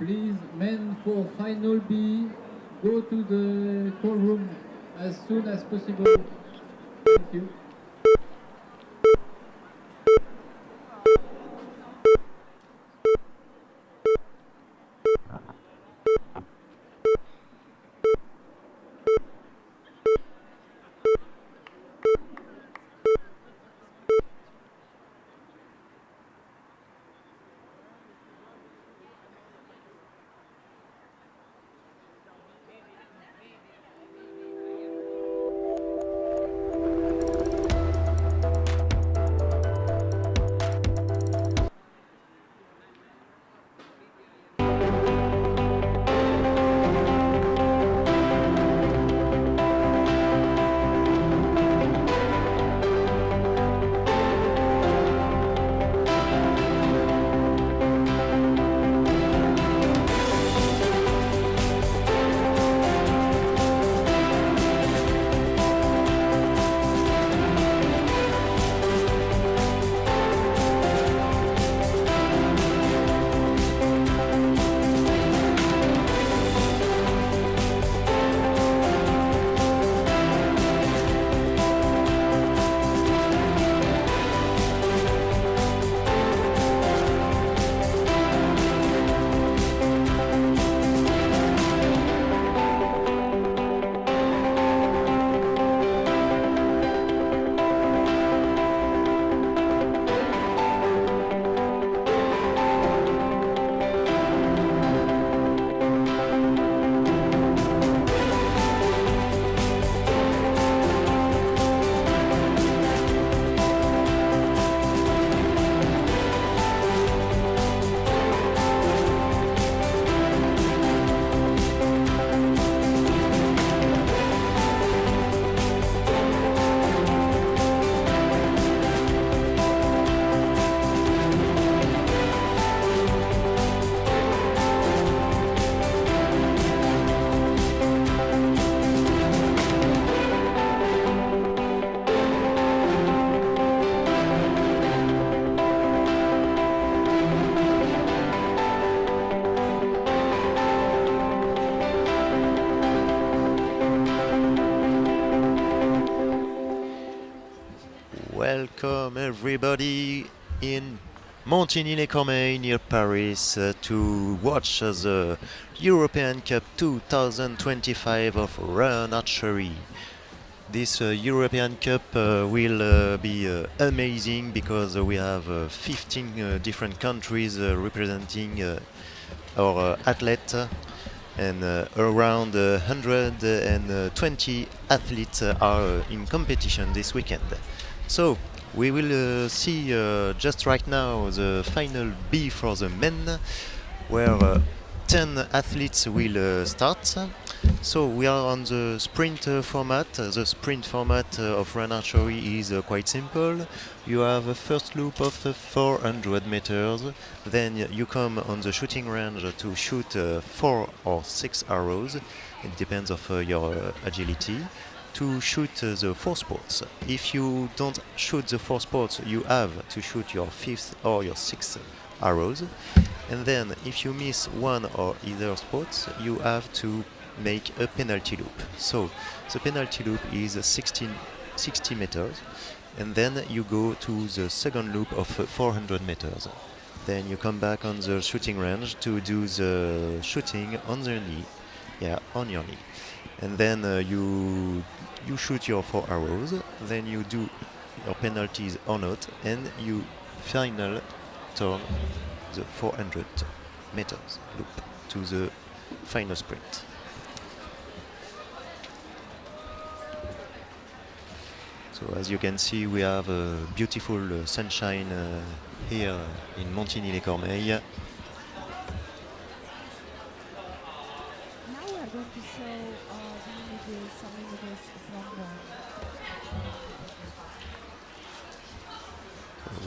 Please, men for final B, go to the call room as soon as possible. Thank you. Welcome everybody in Montigny-les-Cormeilles near Paris to watch the European Cup 2025 of Run Archery. This European Cup will be amazing because we have 15 different countries representing our athletes and around 120 athletes are in competition this weekend. So we will see just right now the final B for the men, where 10 athletes will start. So we are on the sprint format. The sprint format of Run Archery is quite simple. You have a first loop of 400 meters, then you come on the shooting range to shoot 4 or 6 arrows. It depends of your agility. To shoot the 4 spots. If you don't shoot the 4 spots, you have to shoot your 5th or your 6th arrows. And then if you miss one or either spots, you have to make a penalty loop. So the penalty loop is 60 meters, and then you go to the second loop of 400 meters. Then you come back on the shooting range to do the shooting on the knee, on your knee. And then you shoot your 4 arrows, then you do your penalties or not, and you final turn the 400 meters loop to the final sprint. So as you can see, we have a beautiful sunshine here in Montigny-les-Cormeilles. Now we are going to show some images from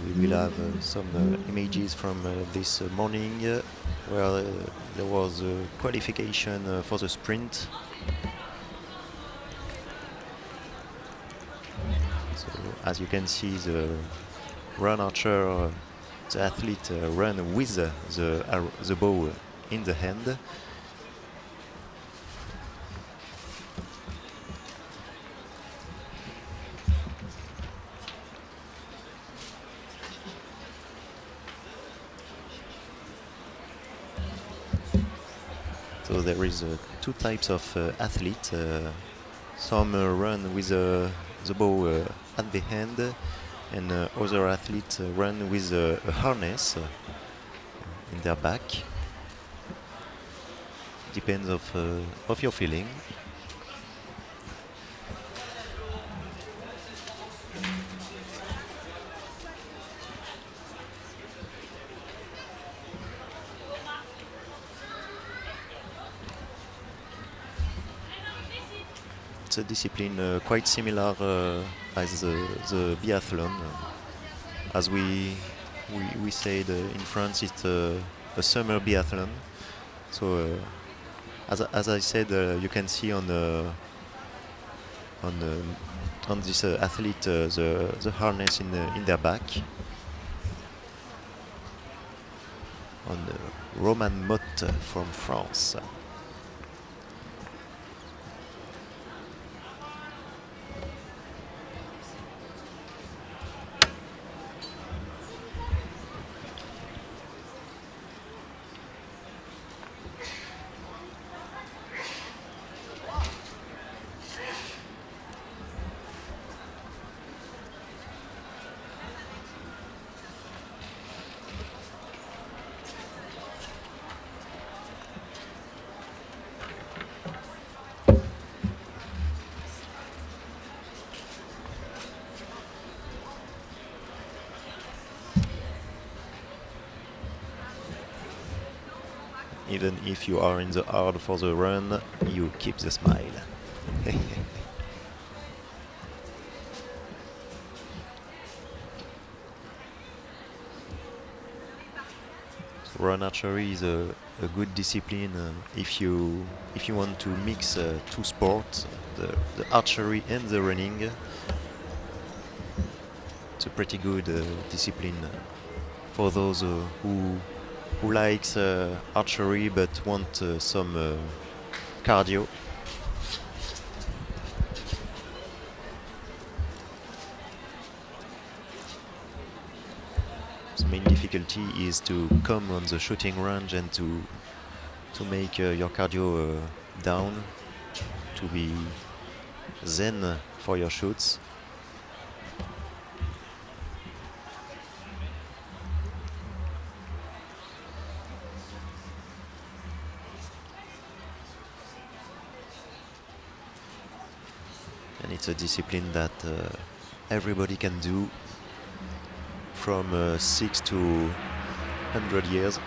We will have some images from this morning where there was a qualification for the sprint. So as you can see, the run archer, the athlete run with the bow in the hand. So there is two types of athletes. Some run with the bow at the hand, and other athletes run with a harness in their back. Depends of your feeling. It's a discipline quite similar as the biathlon. As we said in France, it's a summer biathlon. So as I said, you can see on this athlete the harness in their back. On Roman Mott from France. Even if you are in the hard for the run, you keep the smile. Run archery is a good discipline if you want to mix two sports, the archery and the running. It's a pretty good discipline for those who likes archery but want some cardio. The main difficulty is to come on the shooting range and to make your cardio down, to be zen for your shoots. And it's a discipline that everybody can do from 6 to 100 years.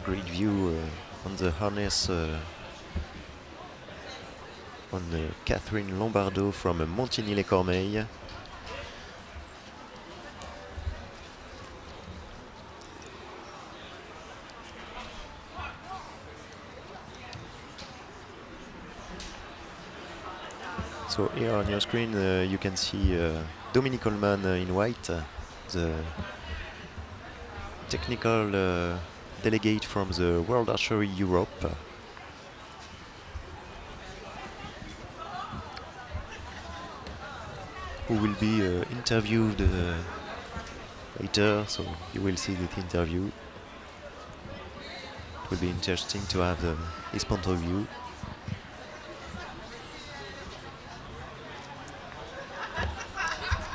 Great view on the harness on Catherine Lombardo from Montigny Cormeilles. So here on your screen you can see Dominic Coleman in white, the technical delegate from the World Archery Europe. Who will be interviewed later, so you will see that interview. It will be interesting to have his point of view.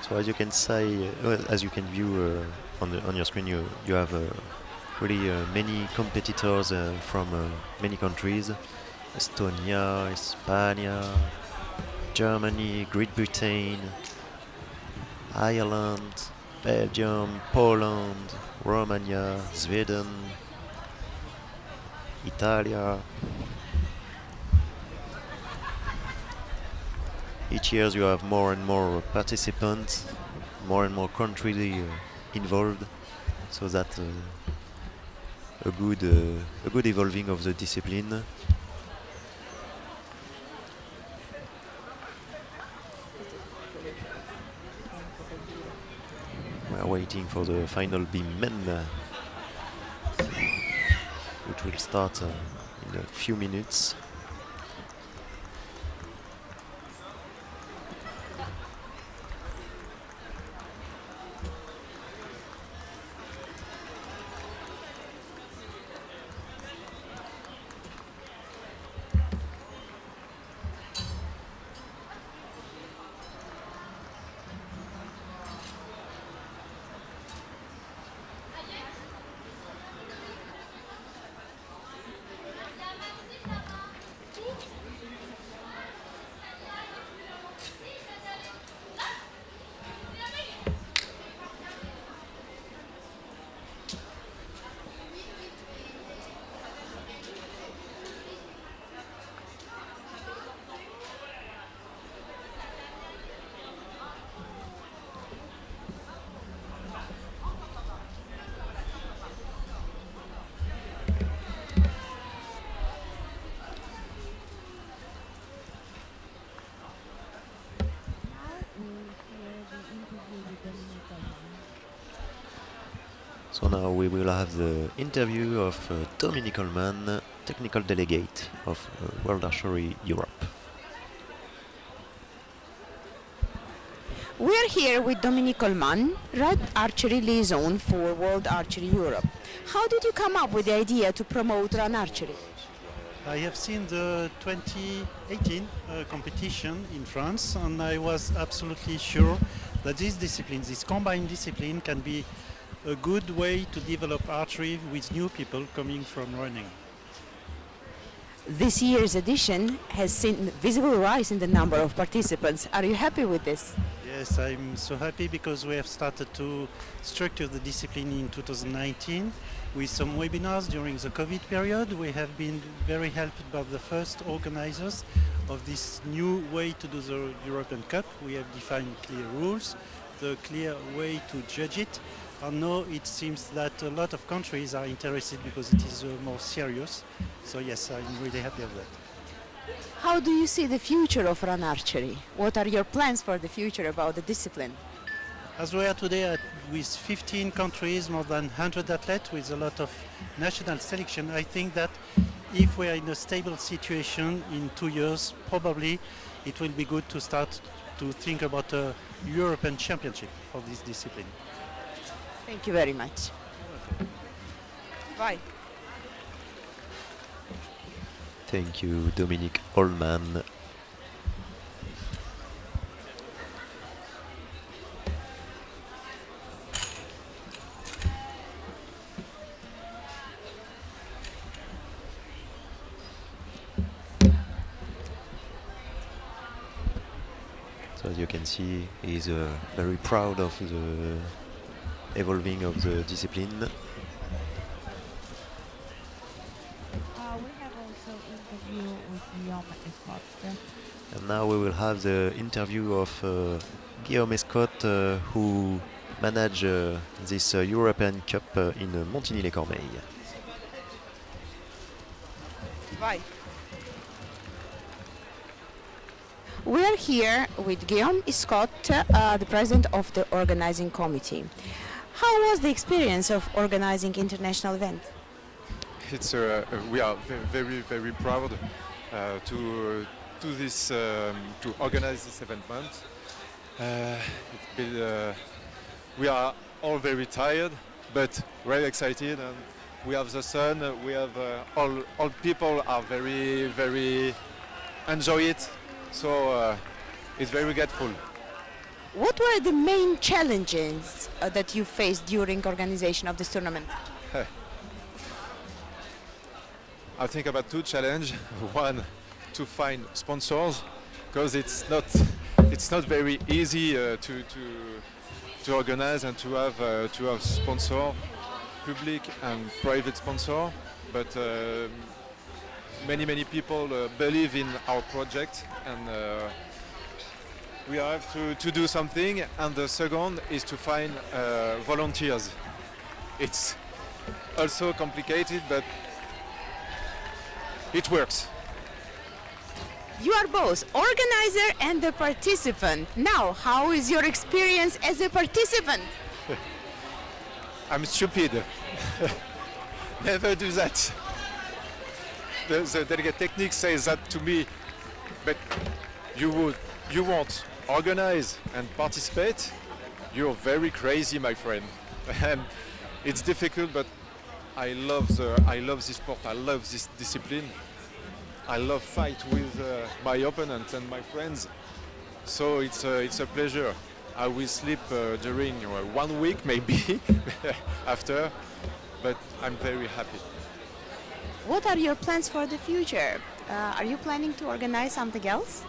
So as you can say, as you can view on your screen, you have really many competitors from many countries. Estonia, España, Germany, Great Britain, Ireland, Belgium, Poland, Romania, Sweden, Italia. Each year you have more and more participants, more and more countries involved, so that a good evolving of the discipline. We are waiting for the final B men, which will start in a few minutes. So now we will have the interview of Dominic Coleman, technical delegate of World Archery Europe. We're here with Dominic Coleman, Run Archery liaison for World Archery Europe. How did you come up with the idea to promote Run Archery? I have seen the 2018 competition in France, and I was absolutely sure that this discipline, this combined discipline, can be a good way to develop archery with new people coming from running. This year's edition has seen visible rise in the number of participants. Are you happy with this? Yes, I'm so happy because we have started to structure the discipline in 2019 with some webinars during the COVID period. We have been very helped by the first organizers of this new way to do the European Cup. We have defined clear rules, the clear way to judge it. And now it seems that a lot of countries are interested because it is more serious. So yes, I'm really happy of that. How do you see the future of Run Archery? What are your plans for the future about the discipline? As we are today with 15 countries, more than 100 athletes with a lot of national selection, I think that if we are in a stable situation in 2 years, probably it will be good to start to think about a European Championship for this discipline. Thank you very much. Bye. Thank you, Dominic Coleman. So as you can see, he's very proud of the evolving of the discipline. We have also interview with Guillaume Escott. And now we will have the interview of Guillaume Escott, who managed this European Cup in Montigny-les-Cormeilles. Bye. We are here with Guillaume Escott, the president of the organizing committee. How was the experience of organizing international event? It's we are very proud to organize this event. We are all very tired, but very excited, and we have the sun. We have all people are very enjoy it. So it's very grateful. What were the main challenges that you faced during organization of this tournament? I think about two challenges. One, to find sponsors, because it's not very easy to organize and to have sponsor, public and private sponsor. But many people believe in our project, and we have to do something. And the second is to find volunteers. It's also complicated, but it works. You are both organizer and a participant. Now, how is your experience as a participant? I'm stupid. Never do that. The delegate technique says that to me, but you won't organize and participate. You're very crazy, my friend. And it's difficult, but I love this sport. I love this discipline. I love fight with my opponents and my friends. So it's a pleasure. I will sleep during 1 week maybe after, but I'm very happy. What are your plans for the future? Are you planning to organize something else?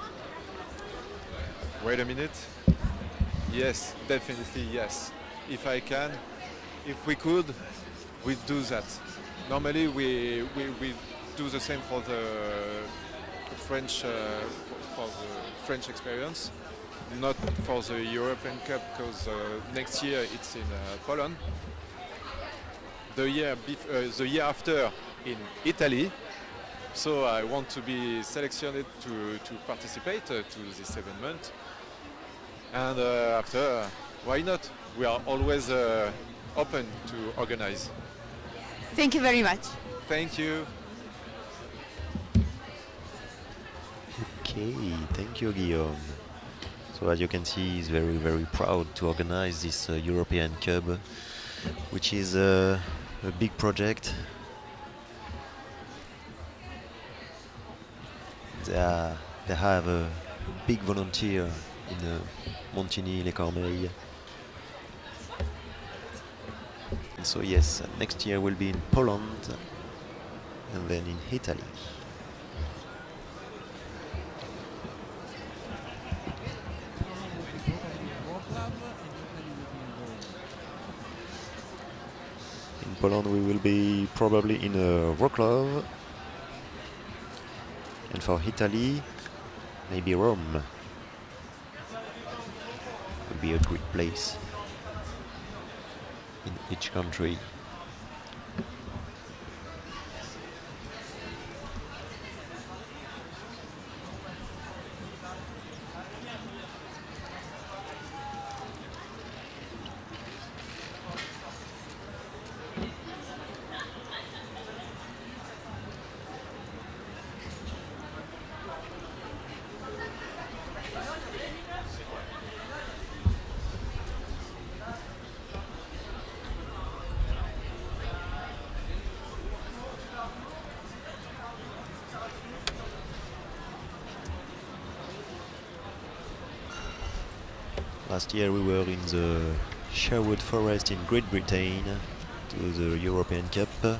Wait a minute. Yes, definitely yes. If I can, if we could, we'd do that. Normally we do the same for the French for the French experience, not for the European Cup, because next year it's in Poland. The year after in Italy. So I want to be selected to participate to this event. And after, why not? We are always open to organize. Thank you very much. Thank you. Okay, thank you, Guillaume. So as you can see, he's very proud to organize this European Cup, which is a big project. They have a big volunteer in Montigny, les Cormeilles. And so yes, next year will be in Poland and then in Italy. In Poland we will be probably in Wrocław, and for Italy maybe Rome. Would be a great place in each country. Last year we were in the Sherwood Forest in Great Britain to the European Cup.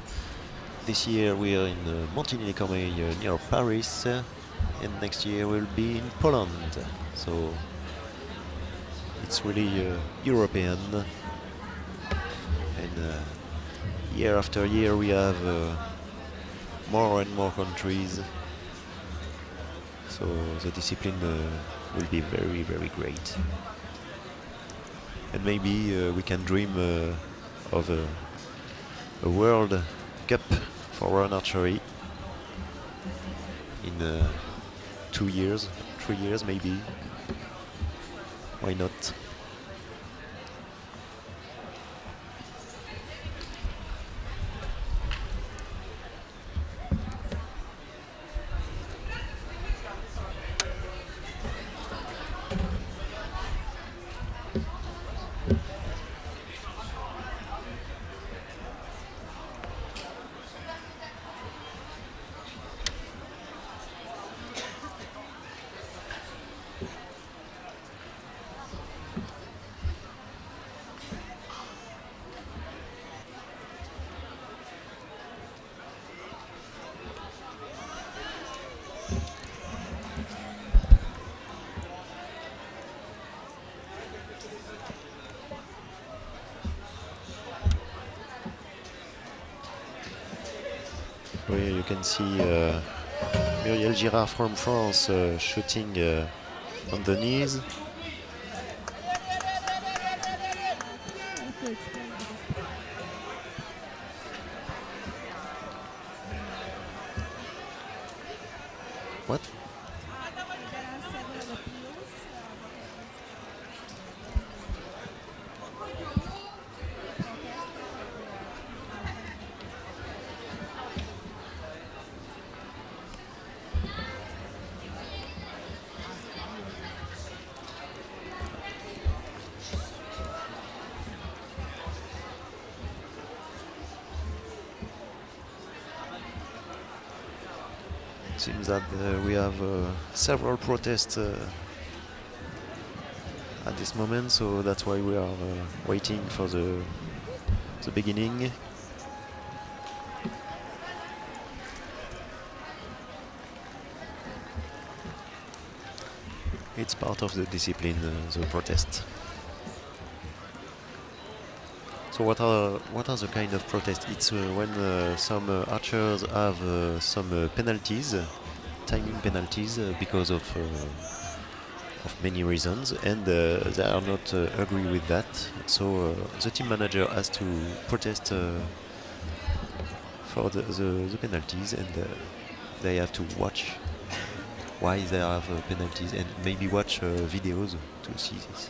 This year we are in Montigny-les-Cormeilles near Paris, and next year we'll be in Poland. So it's really European, and year after year we have more and more countries. So the discipline will be very great. And maybe we can dream of a World Cup for Run Archery in 2 years, 3 years maybe. Why not? Here you can see Muriel Girard from France shooting on the knees. Also explain because What? there are several appeals Seems that we have several protests at this moment, so that's why we are waiting for the beginning. It's part of the discipline, the protest. So what are the kind of protests? It's when some archers have some penalties, timing penalties, because of many reasons, and they are not agree with that. So the team manager has to protest for the penalties, and they have to watch why they have penalties, and maybe watch videos to see this.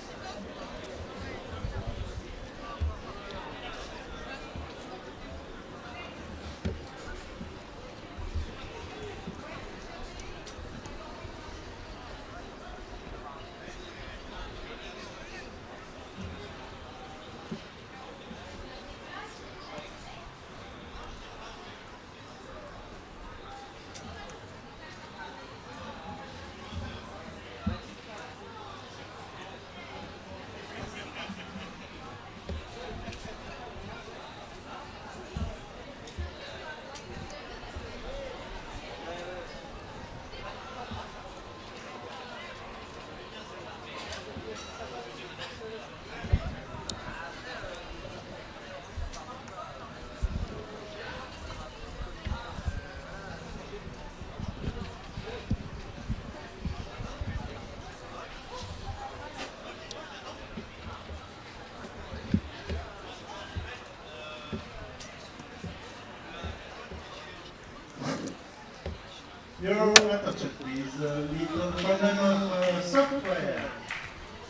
Your attention, please, with the problem of software.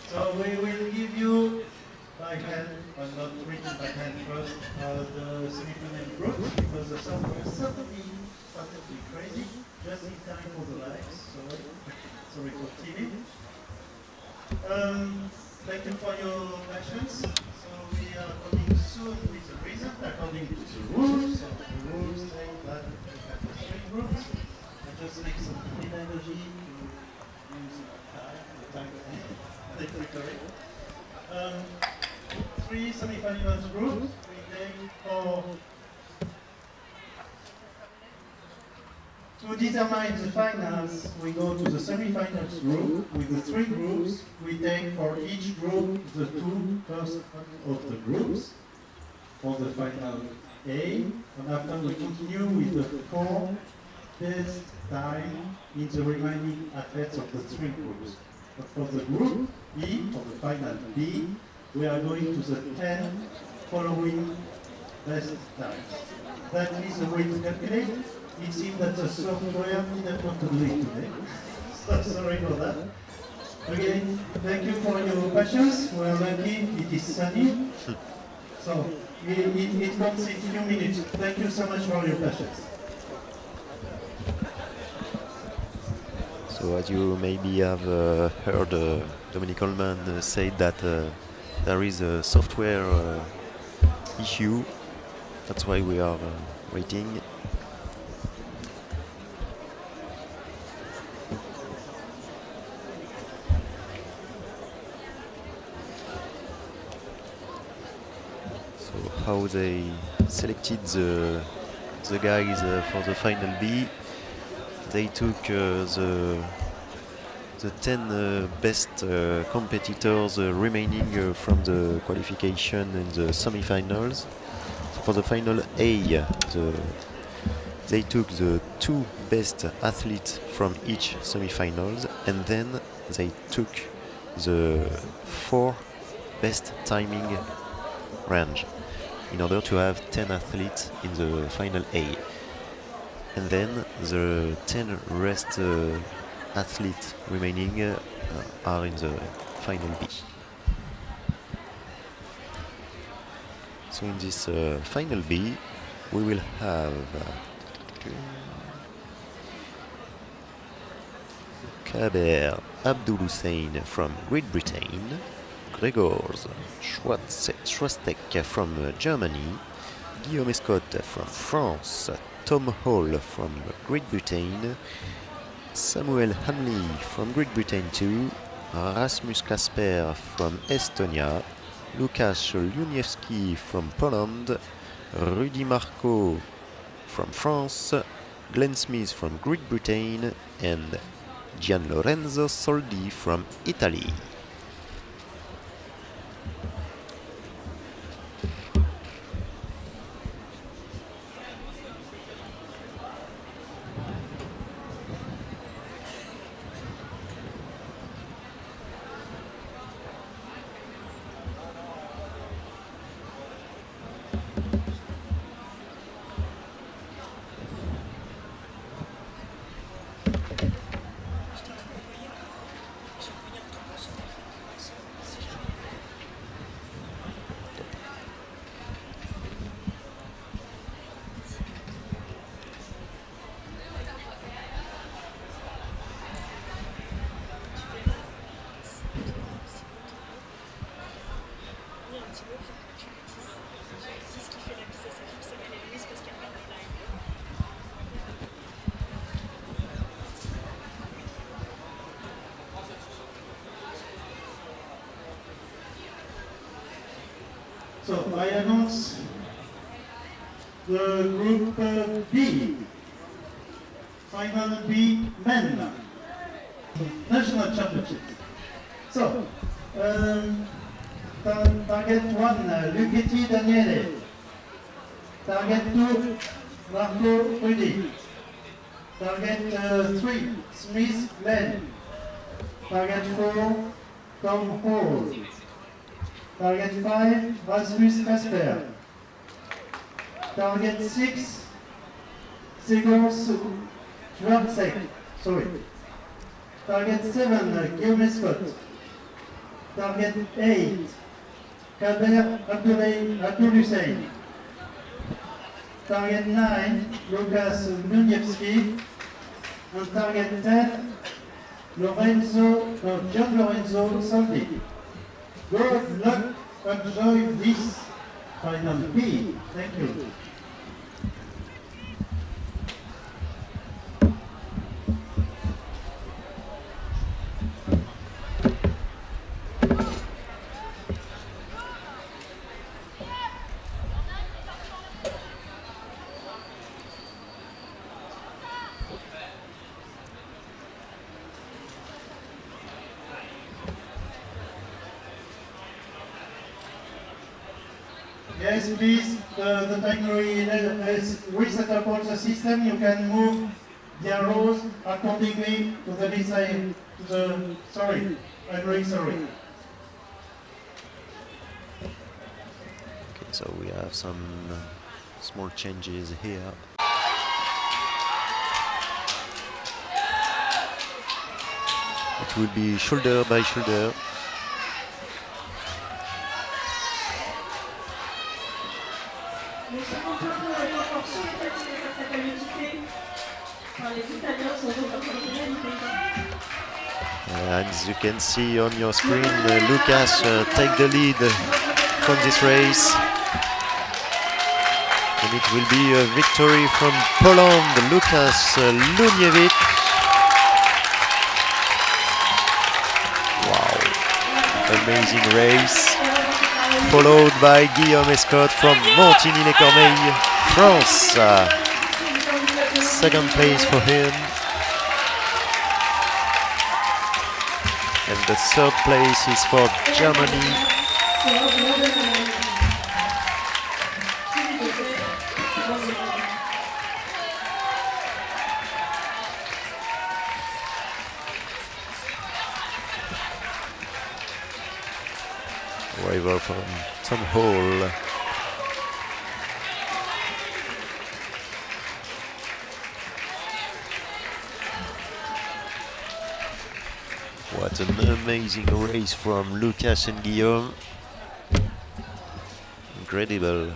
So we will give you by hand, but not written by hand first, the semifinal groups, because the software suddenly started to be crazy, just in time for the lives. Sorry for TV. Thank you for your patience. So we are coming soon with the result according to the rules. So the rules say that we have the 3 groups. Just make some clean energy to use the time electrically. 3 semi-finals groups. We take for to determine the finals. We go to the semi-finals group with the 3 groups. We take for each group the 2 first of the groups for the final A, and after we continue with the 4 best time in the remaining athletes of the 3 groups. But for the group B, for the final B, we are going to the 10 following best times. That is the way to calculate. It seems that the software didn't want to do it today. So sorry for that. Again, thank you for your patience. We are lucky it is sunny. So it comes in a few minutes. Thank you so much for your patience. So as you maybe have heard Dominic Coleman say that there is a software issue. That's why we are waiting. So how they selected the guys for the final B. They took the 10 best competitors remaining from the qualification and the semi-finals. So for the final A, They took the 2 best athletes from each semifinals, and then they took the 4 best timing range in order to have 10 athletes in the final A. And then the 10 rest athletes remaining are in the final B. So in this final B, we will have Kaber Abdul Hussein from Great Britain, Gregors Schwastek from Germany, Guillaume Scott from France, Tom Hall from Great Britain, Samuel Hamley from Great Britain too, Rasmus Kasper from Estonia, Lukasz Luniewski from Poland, Rudy Marco from France, Glenn Smith from Great Britain, and Gian Lorenzo Soldi from Italy. So I announce the group B, final B men, national championship. So, target 1, Luchetti Daniele. Target 2, Marco Rudy. Target 3, Smith Glenn. Target 4, Tom Hall. Target 5, Rasmus Kasper. Target 6, Sigurd Schwarzek. Sorry. Target 7, Guillaume Scott. Target 8, Kaber Abdul Hussein. Target 9, Lukasz Luniewski. And target 10, Gian Lorenzo Soldi. Good luck, enjoy this final B. Thank you. Yes, please, the technology is reset up all the system. You can move the arrows accordingly to the design, to the, sorry, I'm really sorry. Okay, so we have some small changes here. It will be shoulder by shoulder. And as you can see on your screen, Lukasz take the lead from this race. And it will be a victory from Poland, Lukasz Luniewicz. Wow, amazing race. Followed by Guillaume Scott from Montigny-les-Cormeilles, France. Second place for him. And the third place is for Germany. driver from Tom Hall. What an amazing race from Lucas and Guillaume. Incredible.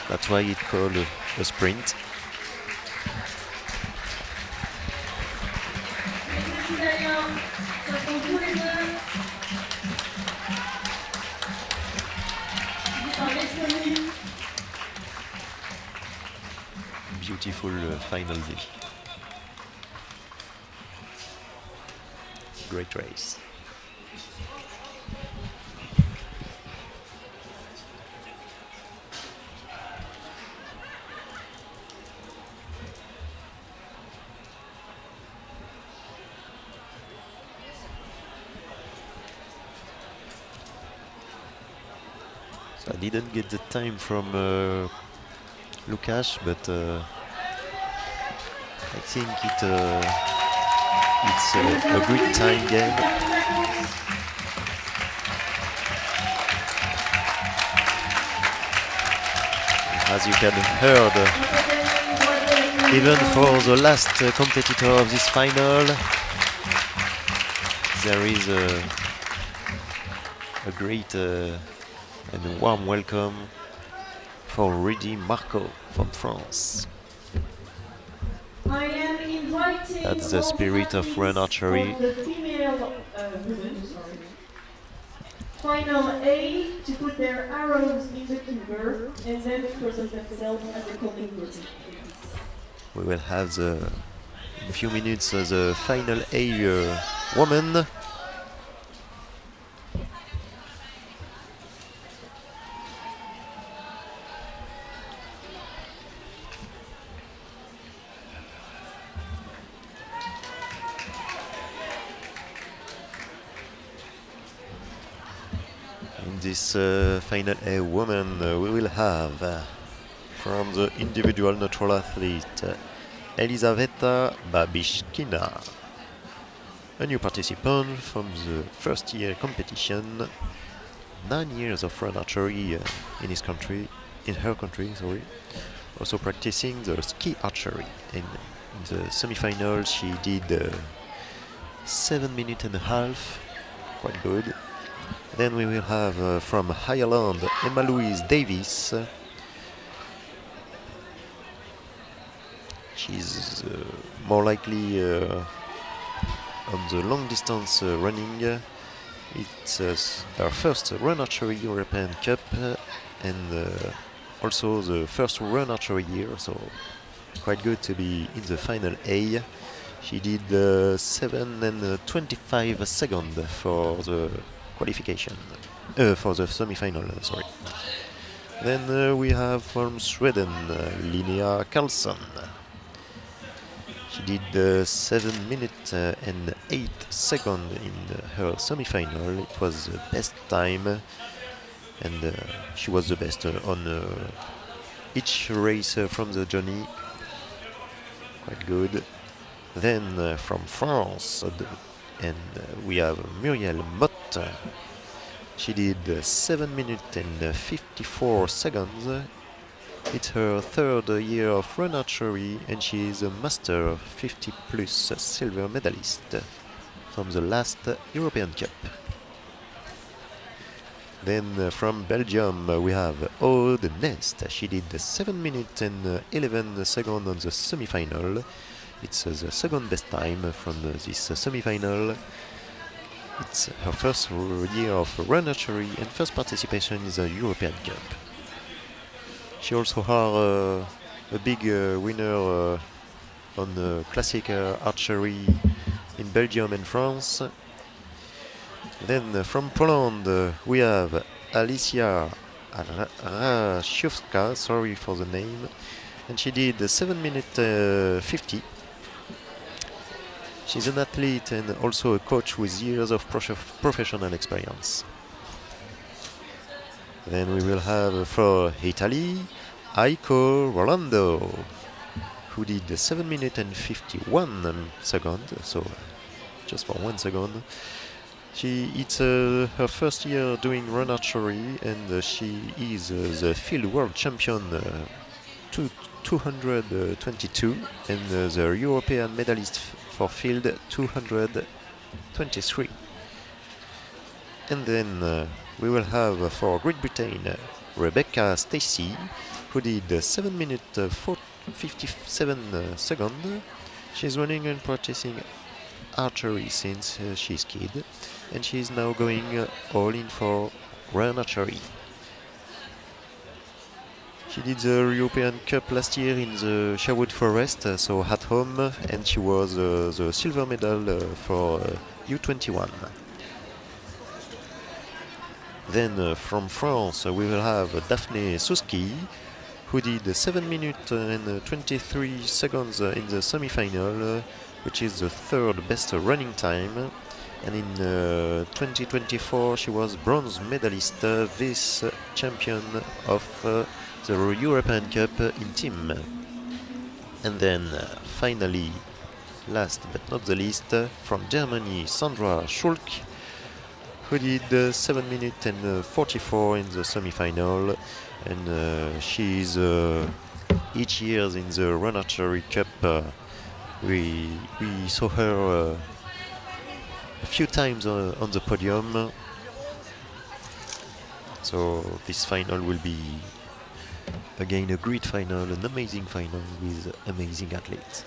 That's why it's called a sprint. Beautiful final day. Great race. So I didn't get the time from Lucas, but I think it's a good time game. As you can hear, even for the last competitor of this final, there is a great and warm welcome for Rudy Marco from France. I am inviting That's the spirit of Run Archery. of the female final A to put their arrows in the quiver and then present themselves as a calling person. We will have in a few minutes the final A woman. In this final A woman, we will have from the individual neutral athlete Elisaveta Babishkina, a new participant from the first year competition, 9 years of run archery in her country, sorry. Also practicing the ski archery. In the semi-final she did 7 minutes and a half, quite good. Then we will have from Ireland Emma Louise Davis. She's more likely on the long distance running. It's her first Run Archery European Cup and also the first Run Archery year, so quite good to be in the final A. She did 7 and 25 seconds for the qualification, for the semi-final, sorry. Then we have from Sweden Linnea Karlsson. She did 7 minutes and 8 seconds in her semi-final. It was the best time, and she was the best on each race from the journey. Quite good. Then from France, and we have Muriel Mott. She did 7 minutes and 54 seconds. It's her third year of Run Archery, and she is a Master 50 plus silver medalist from the last European Cup. Then from Belgium we have Aude Nest. She did 7 minutes and 11 seconds on the semi-final. It's the second best time from this semi-final. It's her first year of Run Archery and first participation in the European Cup. She also has a big winner on classic archery in Belgium and France. Then from Poland we have Alicia Rasiowska, sorry for the name, and she did 7 minutes 50. She's an athlete and also a coach with years of professional experience. Then we will have for Italy Aiko Rolando, who did 7 minutes and 51 seconds, so just for 1 second. It's her first year doing run archery, and she is the field world champion 222 and the European medalist for field 223. And then we will have for Great Britain Rebecca Stacey, who did 7 minutes 57 seconds. She's running and practicing archery since she's kid, and she's now going all in for Run Archery. She did the European Cup last year in the Sherwood Forest, so at home, and she was the silver medal for U21. Then from France we will have Daphne Souski, who did 7 minutes and 23 seconds in the semi-final, which is the third best running time. And in 2024 she was bronze medalist, vice champion of the European Cup in team. And then finally, last but not the least, from Germany, Sandra Schulk, who did 7 minutes and 44 in the semi-final, and she's each year in the Run Archery Cup. We saw her a few times on the podium, so this final will be again a great final, an amazing final with amazing athletes.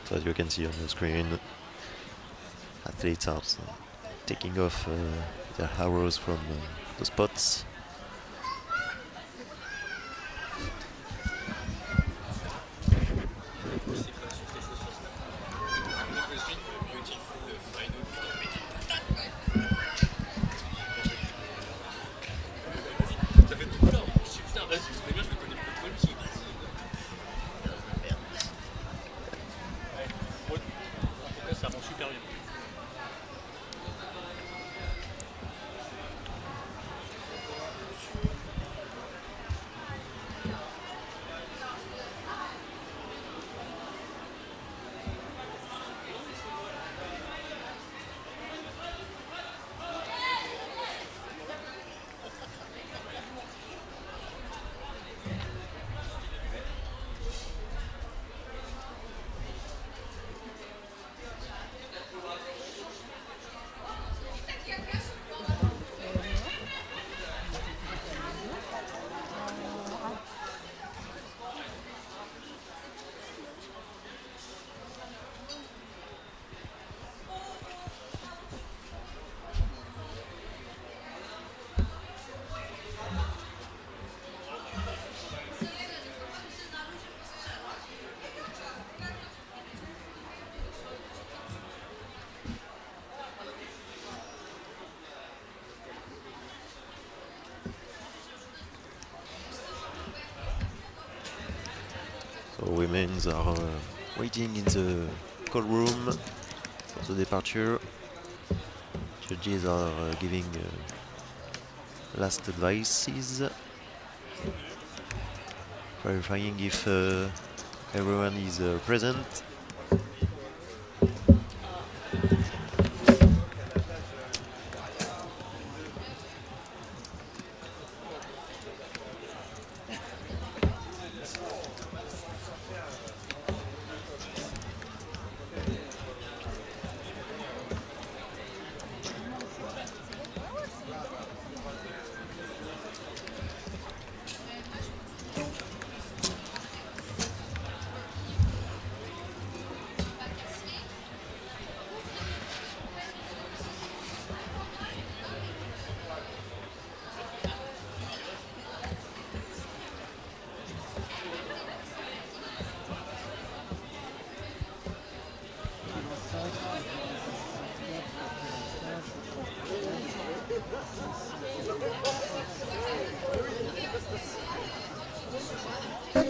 So as you can see on the screen, athletes are taking off their arrows from the spots. So women are waiting in the call room for the departure. Judges are giving last advices, verifying if everyone is present.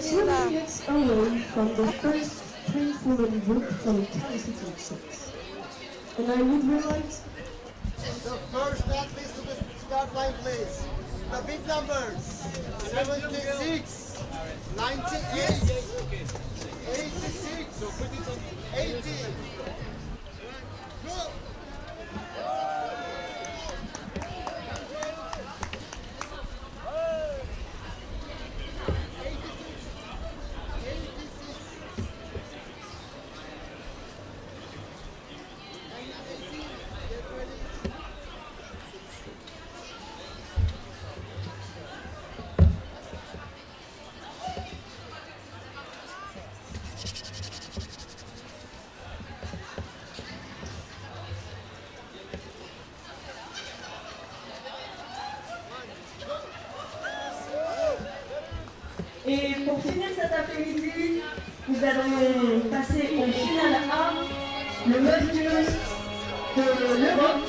3 minutes away from the first sprint women group from qualifications. And I would like the first athletes to the start line, please. The big numbers: 76, 98, 86, 80. Go! Et pour finir cet après-midi, nous allons passer au final A, le most used de l'Europe.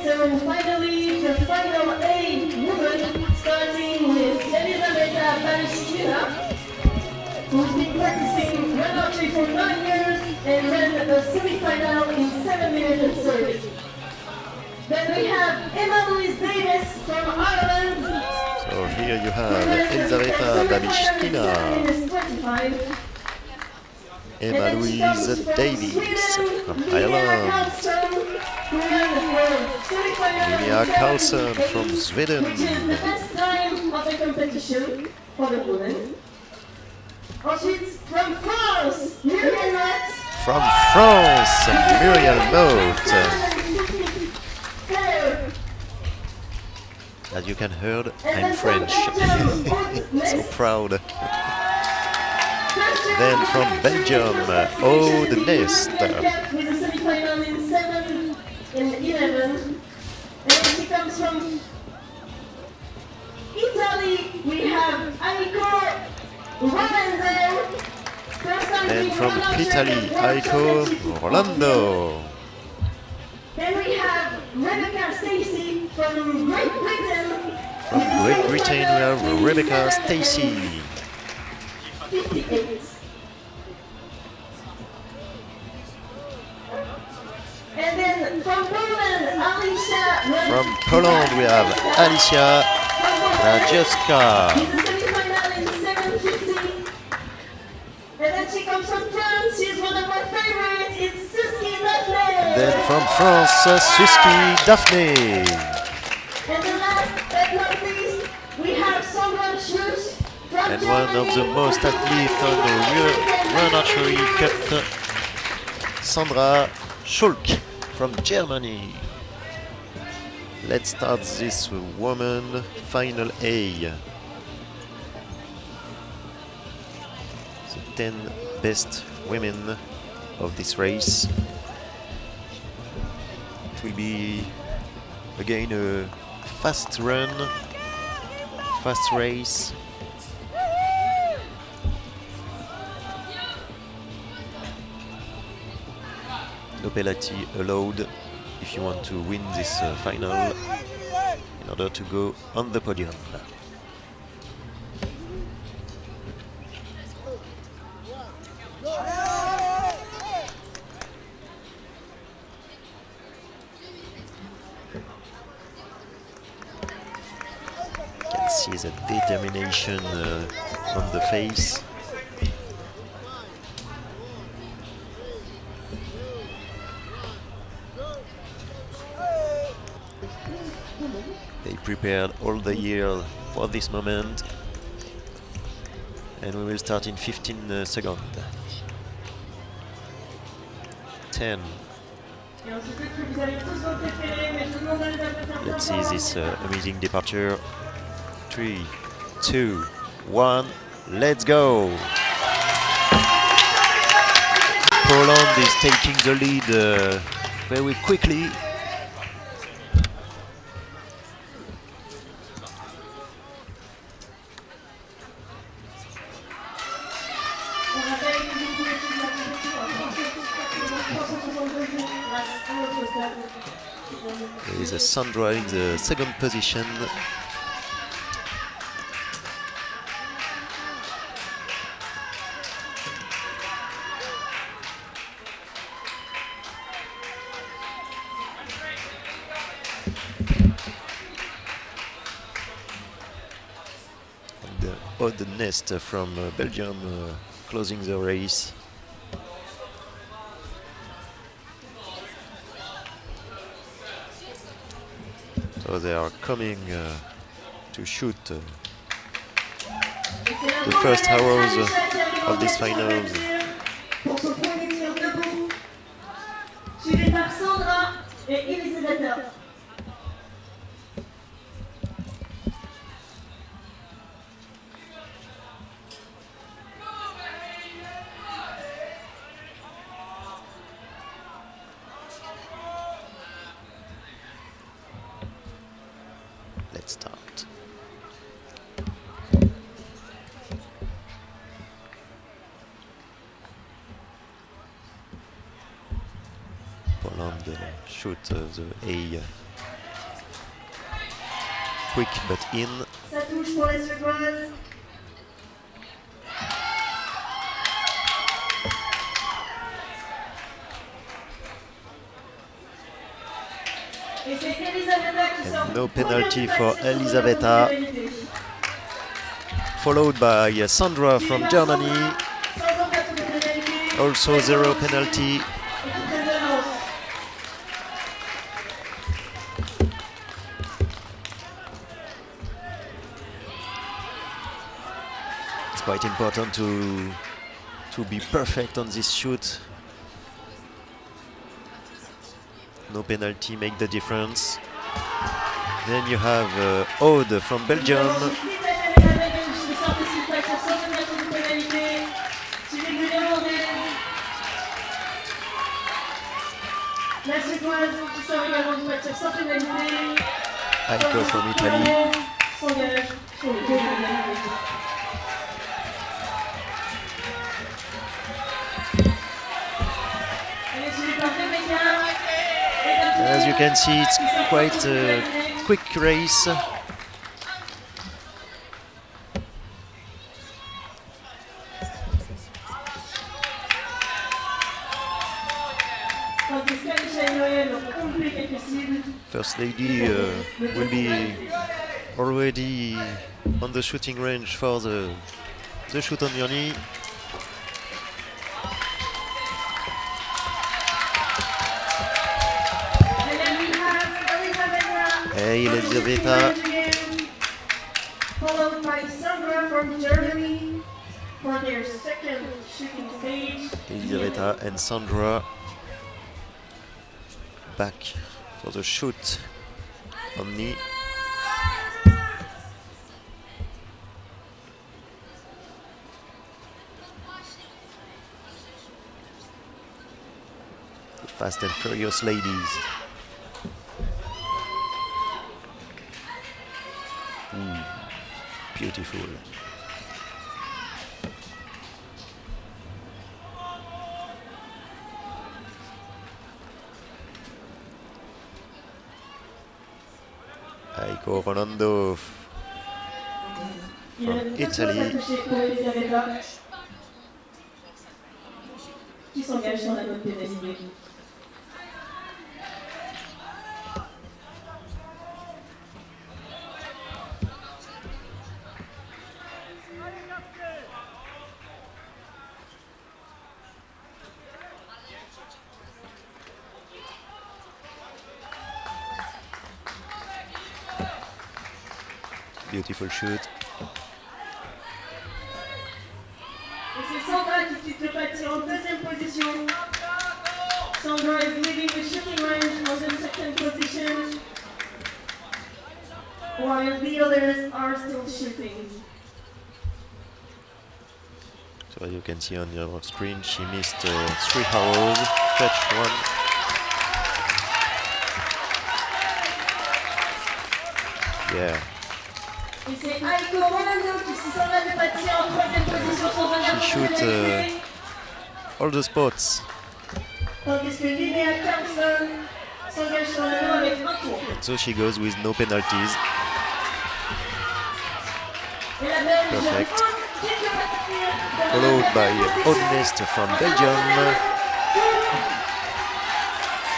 So finally, the final A woman, starting with Elisabetta Balestina, who's been practicing run archery for 9 years and ran a semi-final in 7 minutes and 30. Then we have Emma Louise Davis from Ireland. So here you have Elisabetta Babishkina, Emma Louise Davies from Ireland, Emilia Karlsson from Sweden, from France, Muriel Motte. As you can hear, I'm French. So proud. Then from Belgium, Aude Nest. With a semi-final in 7 and 11. And then she comes from Italy. We have Aiko Rolando. And from Italy, Aiko Rolando. Then we have Rebecca Stacey from Great Britain. From Great Britain, we have Rebecca Stacey. 58. And then from Poland, Alicia. From Poland, we have Alicia Rajewska. She's a semi-final in 7:50. And then she comes from France. She's one of my favorites. It's Suski Daphne. Then from France, Suski Daphne. And the last but not least, we have Sandra Schulz from And Germany. one of the most athletes on the Run Archery Cup, Sandra Schulk from Germany. Let's start this woman final A. The 10 best women of this race. It will be again a fast run, fast race. No penalty allowed if you want to win this final in order to go on the podium. You can see the determination on the face. They prepared all the year for this moment, and we will start in 15 seconds. 10. Let's see this amazing departure. 3, 2, 1, let's go! Poland is taking the lead very quickly. There is a Sandra in the second position. Odd Nest from Belgium closing the race. So they are coming to shoot the first hours of this finals. Pour son premier tir debout, suivi par Sandra et Elisabetta. Let's start. Poland shoot the A quick but in. Ça touche pour les Suédoises. Et c'est Elisabetta qui sort. And no penalty for Elisabetta. Followed by Sandra from Germany. Also zero penalty. It's quite important to be perfect on this shoot. No penalty make the difference. Then you have Aude from Belgium. Aiko from Italy. As you can see, it's quite a quick race. First lady will be already on the shooting range for the shoot on your knee. Hey, Elisabetta. Followed by Sandra from Germany for their second shooting stage. Elisabetta and Sandra back for the shoot on knee. The fast and furious ladies. Beautiful. Aiko Rolando from Italy. Qui s'engage sur la note pénalisée. Beautiful shoot. Et c'est Sandra qui quitte le pâtis en deuxième position. Sandra is leading the shooting range on the second position, while the others are still shooting. So as you can see on your screen, she missed 3 arrows, touched 1. Yeah. Et c'est Aiko Rolando qui s'en va de pâtis en troisième position sur un She shoots all the spots. Tandis que Linnea Carlson s'engage sur la main avec un tour. And so she goes with no penalties. Et la Belge Perfect. quitte le pâtis. Followed by Odnest from Belgium.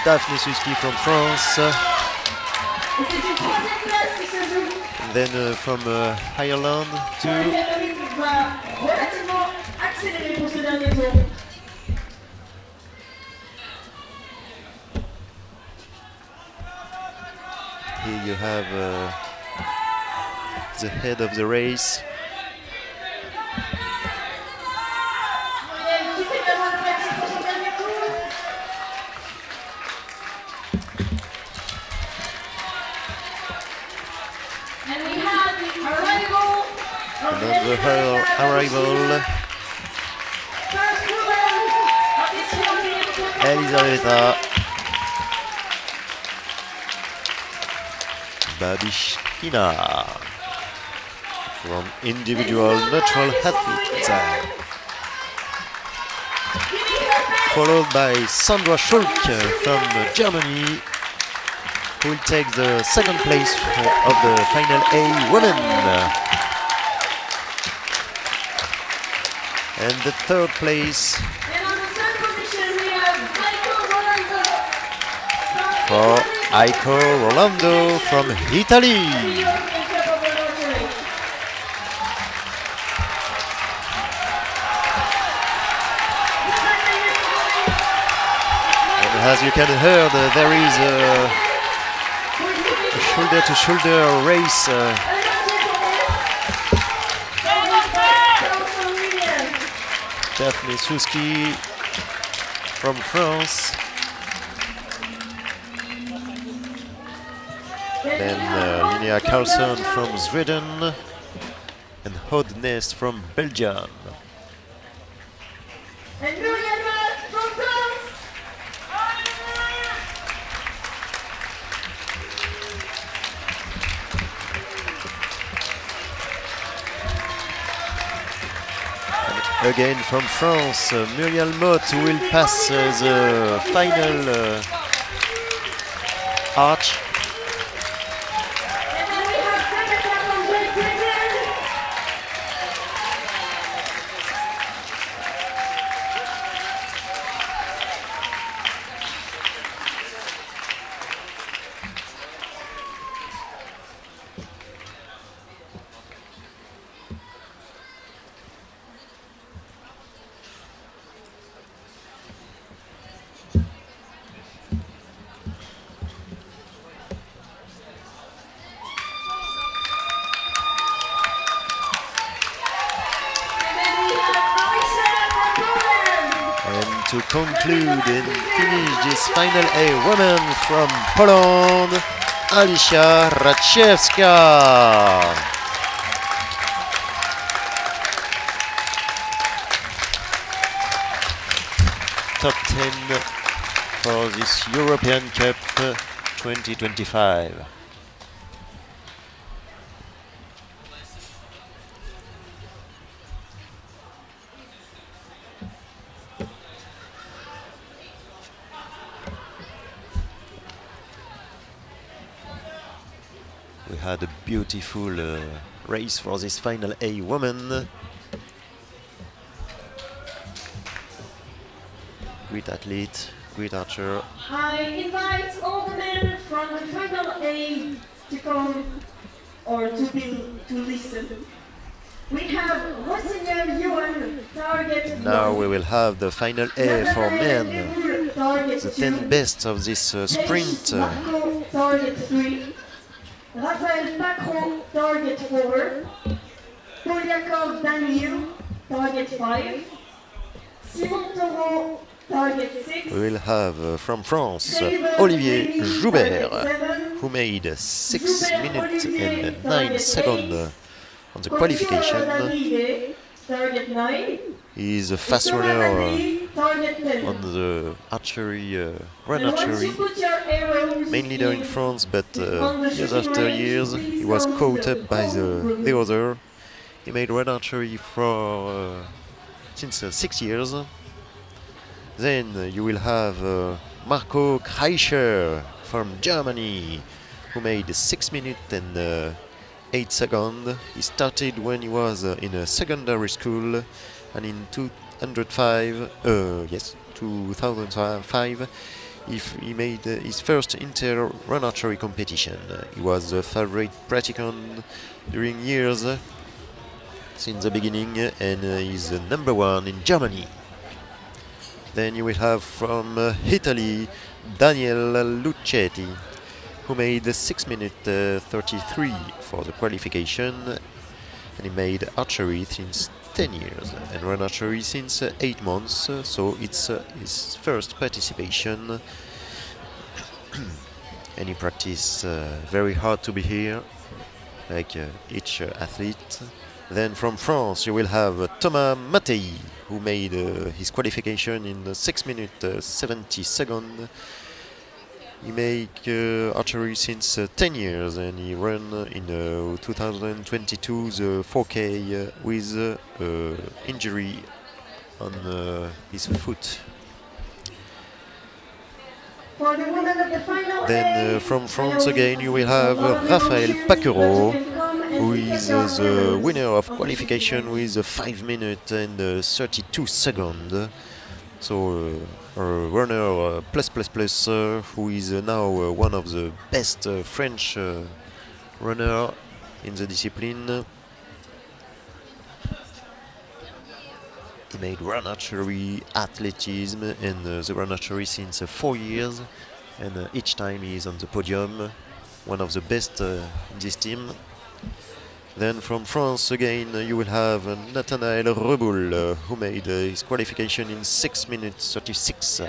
Daphne Suski from France. Et c'est une troisième place qui se joue. And then from Ireland too. va relativement accélérer pour ce dernier tour. Here you have the head of the race. Muriel qui fait également le pratique pour son dernier tour. And we have arrival of Another arrival. First woman of this European Championship. Elisaveta Babishkina from individual natural athlete, followed by Sandra Schulk from Germany, who will take the second place of the final A women. And the third place And on the third position we have Michael Rolando for Aiko Rolando from Italy. European Cup of Run Archery. And as you can hear, there is a shoulder-to-shoulder race Daphne Souski from France, then Linnea Carlson from Sweden, and Hod Nest from Belgium. And Muriel from France. Again from France, Muriel Mott will pass the final arch. And then we have Rebecca from Great Britain. To conclude and finish this final A woman from Poland, Alicia Raczewska. Top 10 for this European Cup 2025. We had a beautiful race for this final A woman. Great athlete, great archer. I invite all the men from the final A to come or to listen. We have Rossignol Yuan, target Now 1. we will have the final A for men. Nathanael target The 2. 10 best of this sprint. Marco, target 3. Raphaël Pacron, target 4. Polyakov Daniel, target 5. Simon Taureau, target 6. We will have from France Olivier Olivier Joubert, target 7. who made 6 Joubert minutes Olivier, and 9 target seconds 8. on the Couture qualification. David, target 9. He is a fast Thomas runner David, target 10. on the archery, run And once archery, you put your arrows mainly there in in France, but on the years shooting after range, years please he was don't caught up by the room. other. He made run archery for since 6 years. Then you will have Marco Kreischer from Germany, who made 6 minutes and 8 seconds. He started when he was in a secondary school, and in 2005, he made his first inter run archery competition. He was a favorite practicant during years. since the beginning and is number 1 in Germany. Then you will have from Italy Daniel Lucchetti, who made 6 minutes 33 for the qualification, and he made archery since 10 years and run archery since 8 months, so it's his first participation. And he practiced very hard to be here, like each athlete. Then from France you will have Thomas Mattei, who made his qualification in 6 minutes 70 seconds. He make archery since 10 years and he ran in 2022 the 4K with injury on his foot. For the women of the final Then from France again you will have Raphaël Paquereau, who is the winner of qualification with 5 minutes and 32 seconds. So a runner who is now one of the best French runner in the discipline. He made run archery, athleticism and the run archery since 4 years, and each time he is on the podium, one of the best in this team. Then from France again you will have Nathanaël Reboul, who made his qualification in 6 minutes 36.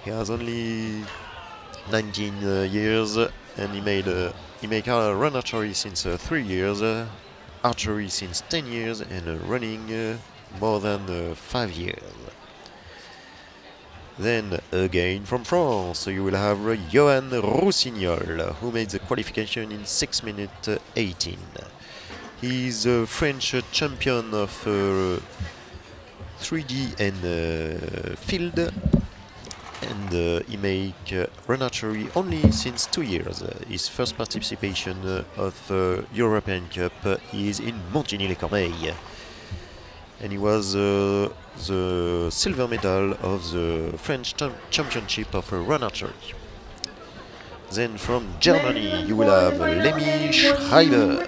He has only 19 years and he made run archery since 3 years, archery since 10 years and running more than 5 years. Then again from France you will have Johan Roussignol, who made the qualification in 6 minutes 18. He is a French champion of 3D and field, and he make run archery only since 2 years. His first participation of European Cup is in Montigny-les-Cormeilles, and he was the silver medal of the French championship of run archery. Then from Germany you will have Lemmy Schreiber,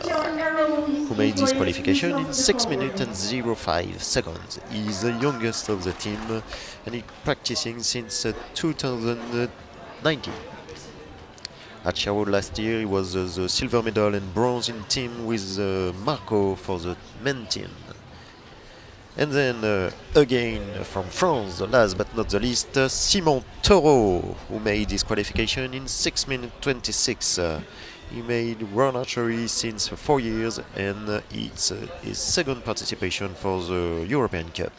who made this qualification in 6 minutes and 05 seconds. He is the youngest of the team and he's practicing since 2019. At Sherwood last year he was the silver medal and bronze in team with Marco for the men team. And then again from France, last but not the least, Simon Taureau, who made his qualification in 6 minutes 26. He made run archery since 4 years and it's his second participation for the European Cup.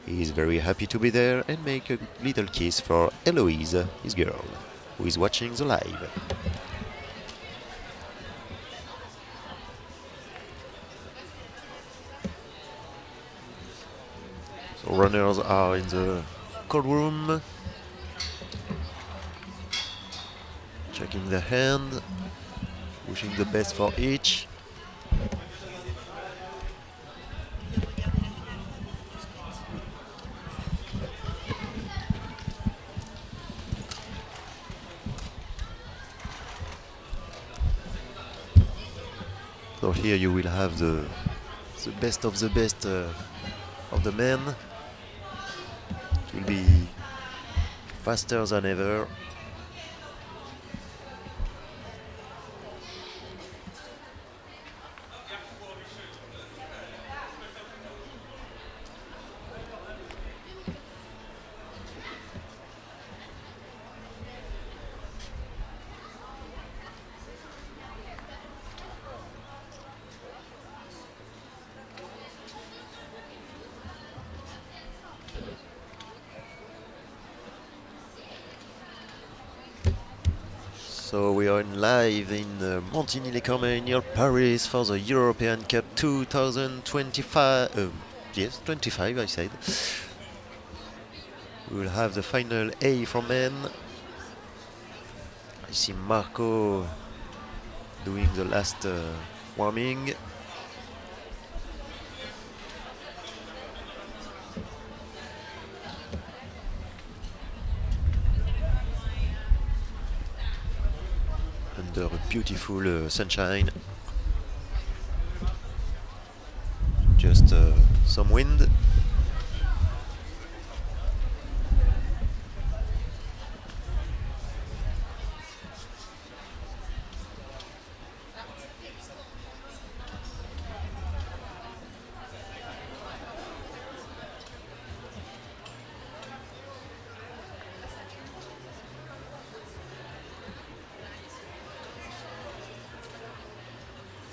He is very happy to be there and make a little kiss for Eloise, his girl, who is watching the live. So runners are in the cold room, checking the hand, wishing the best for each. So here you will have the best of the best of the men. It will be faster than ever. So we are live in Montigny-les-Cormeilles near Paris for the European Cup 2025. Yes, 25 I said. We will have the final A for men. I see Marco doing the last warming. Under a beautiful sunshine. just some wind.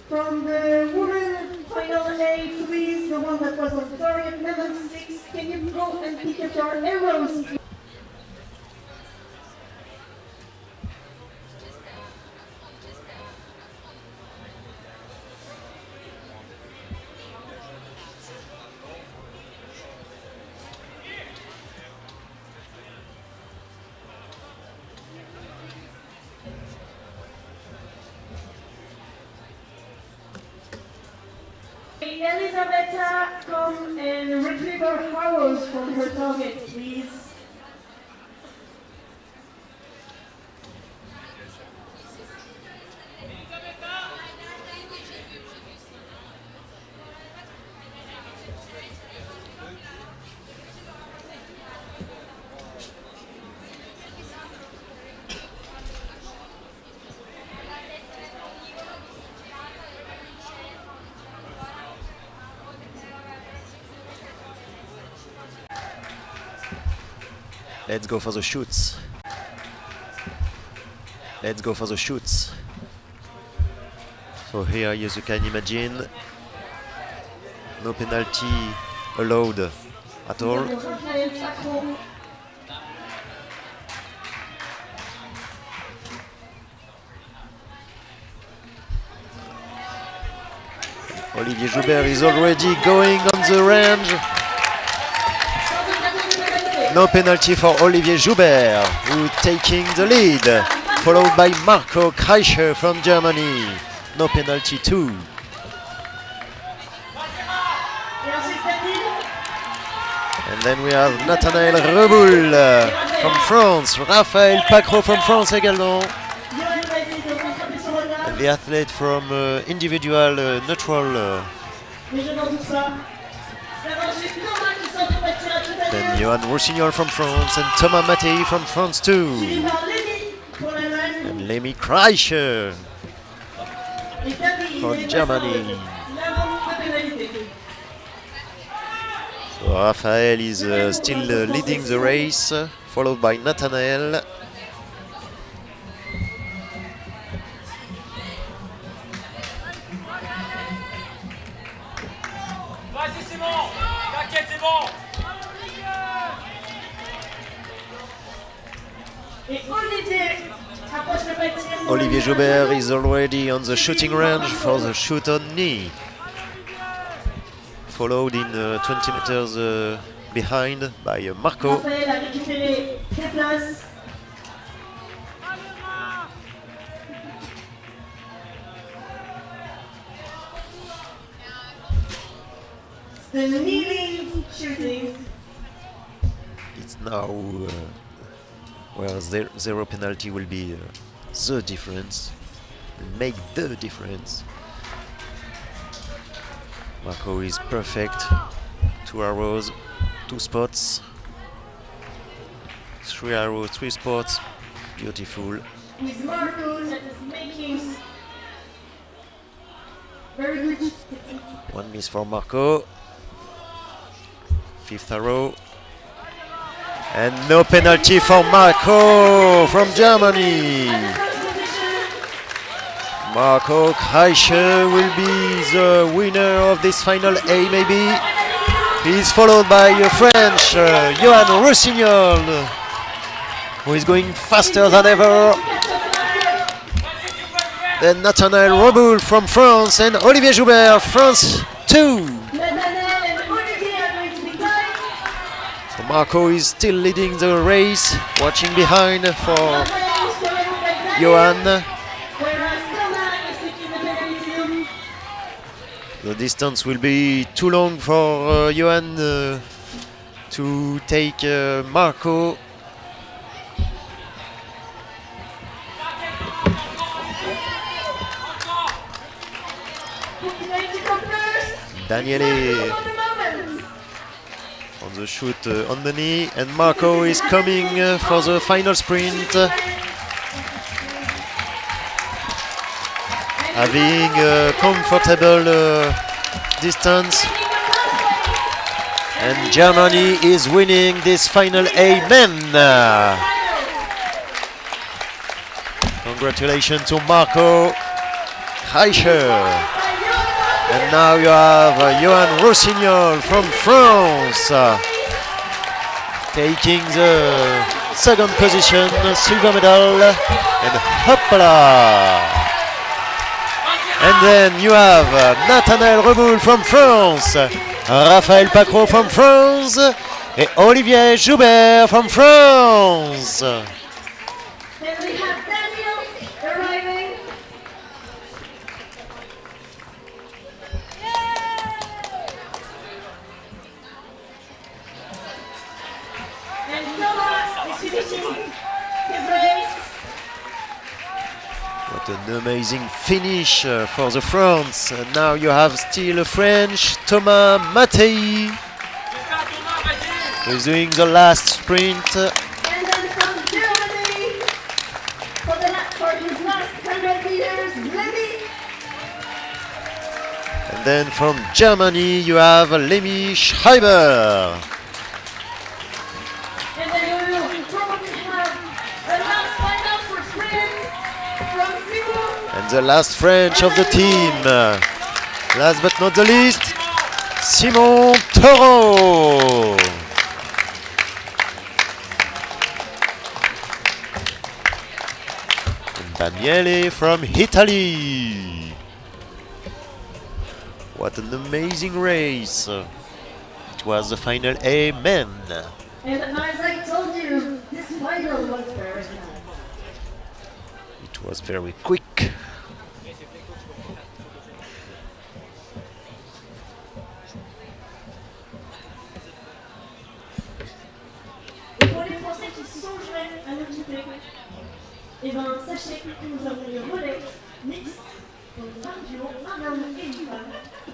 From the women final A, please, the one that was on target, number 6, can you go and pick up your arrows? Elisabetta, come and retrieve her arrows from her target, please. Let's go for the shoots. Let's go for the shoots. So here, as you can imagine, no penalty allowed at all. Olivier Joubert is already going on the range. No penalty for Olivier Joubert, who taking the lead, followed by Marco Kreischer from Germany. No penalty too. And then we have Nathanaël Reboul from France, Raphaël Pacro from France également. And the athlete from individual neutral. Then Johan Roussignol from France and Thomas Mattei from France too. And Lemmy Kreischer from Germany. So Raphaël is still leading the race, followed by Nathanaël. Olivier Joubert is already on the shooting range for the shoot on knee, followed in 20 meters behind by Marco. The kneeling shooting. It's now where zero penalty will be the difference, make the difference. Marco is perfect. 2 arrows, 2 spots. 3 arrows, 3 spots. Beautiful. With Marco that is making very good. 1 miss for Marco. 5th arrow. And no penalty for Marco from Germany. Marco Kreischer will be the winner of this final A, maybe. He's followed by French Johan Roussignol, who is going faster than ever. Then Nathanaël Reboul from France and Olivier Joubert, France 2. So Marco is still leading the race, watching behind for Johan. The distance will be too long for Johan to take Marco. Daniele on the shoot on the knee, and Marco is coming for the final sprint. Having a comfortable distance. And Germany is winning this final A men. Congratulations to Marco Reicher. And now you have Johan Rossignol from France taking the second position, silver medal, and hoppala! And then you have Nathanaël Remoul from France, Raphaël Pacro from France, and Olivier Joubert from France. Then we have Daniel arriving. And Thomas is finishing his race. What an amazing finish for the France. Now you have still a French, Thomas Mattei, who is doing the last sprint. And then from Germany, for his last 100 meters, Lemmy. And then from Germany you have Lemmy Schreiber. And then we will probably have a last final for sprint from Simon. And the last French of the team. Last but not the least, Simon Toro. And Daniele from Italy. What an amazing race. It was the final A men. And as I told you, this final was very nice. It was very quick. Et pour les Français qui songeraient à nous quitter, eh ben, sachez que nous avons le relais mixte, donc un duo, un homme et une femme,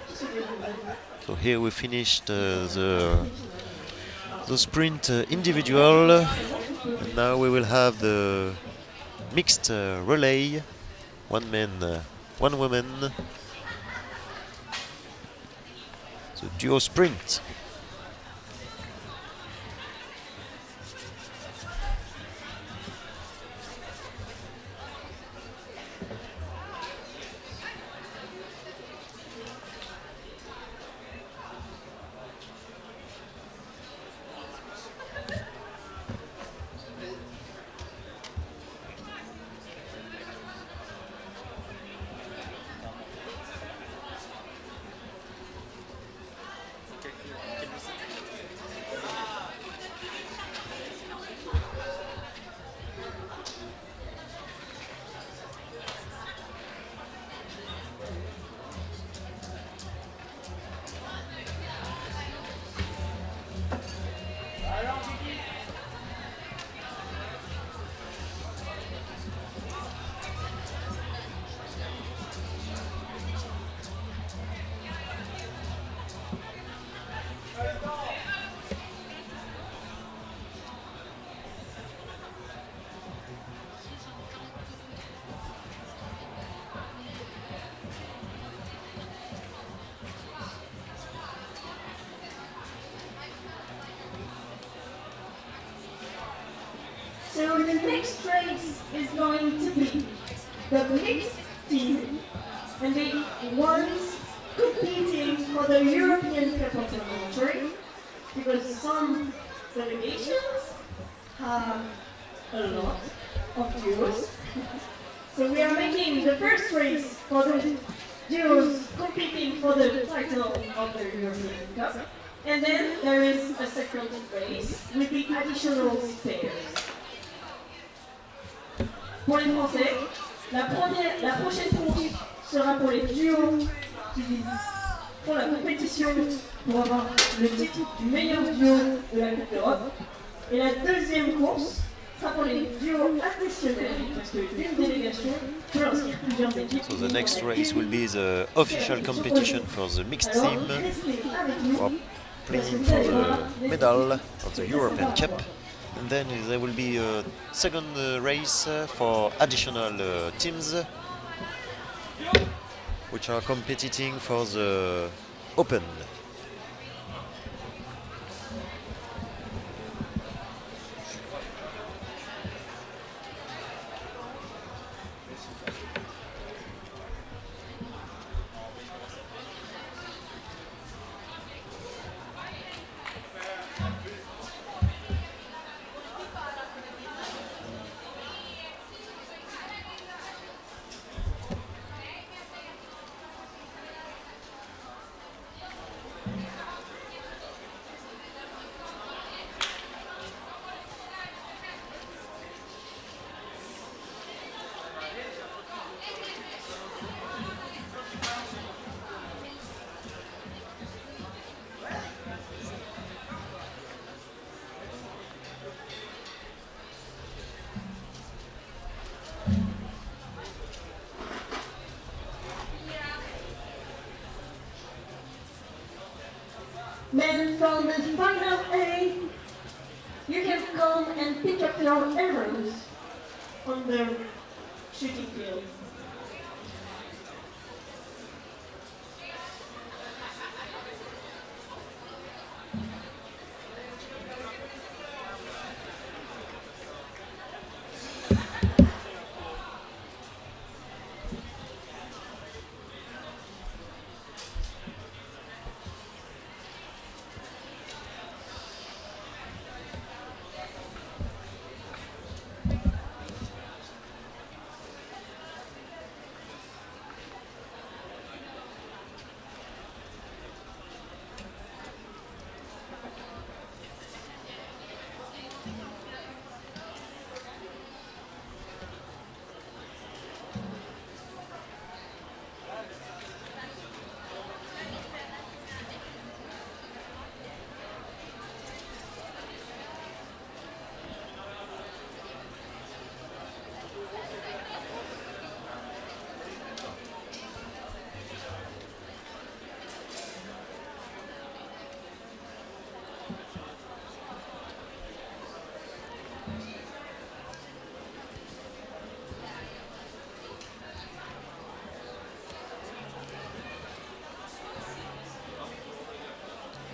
qui se déroule. So here we finished the sprint individual, and now we will have the mixed relay, one man, one woman, the duo sprint. So the next race is going to be the mixed team, and the ones competing for the European Cup of Archery, because some delegations have a lot of duos. So we are making the first race for the duos competing for the title of the European Cup, and then there is a second race with the additional pairs. Pour les Français, la prochaine course sera pour les duos qui font la compétition pour avoir le titre du meilleur duo de la Coupe d'Europe. Et la deuxième course trampoline duo additionnel parce qu'une délégation peut inscrire plusieurs équipes. So the next race will be the official competition for the mixed team for playing for the medal of the European Cup. And then there will be a second race for additional teams which are competing for the Open. Men from the final A, you can come and pick up your arrows on the shooting field.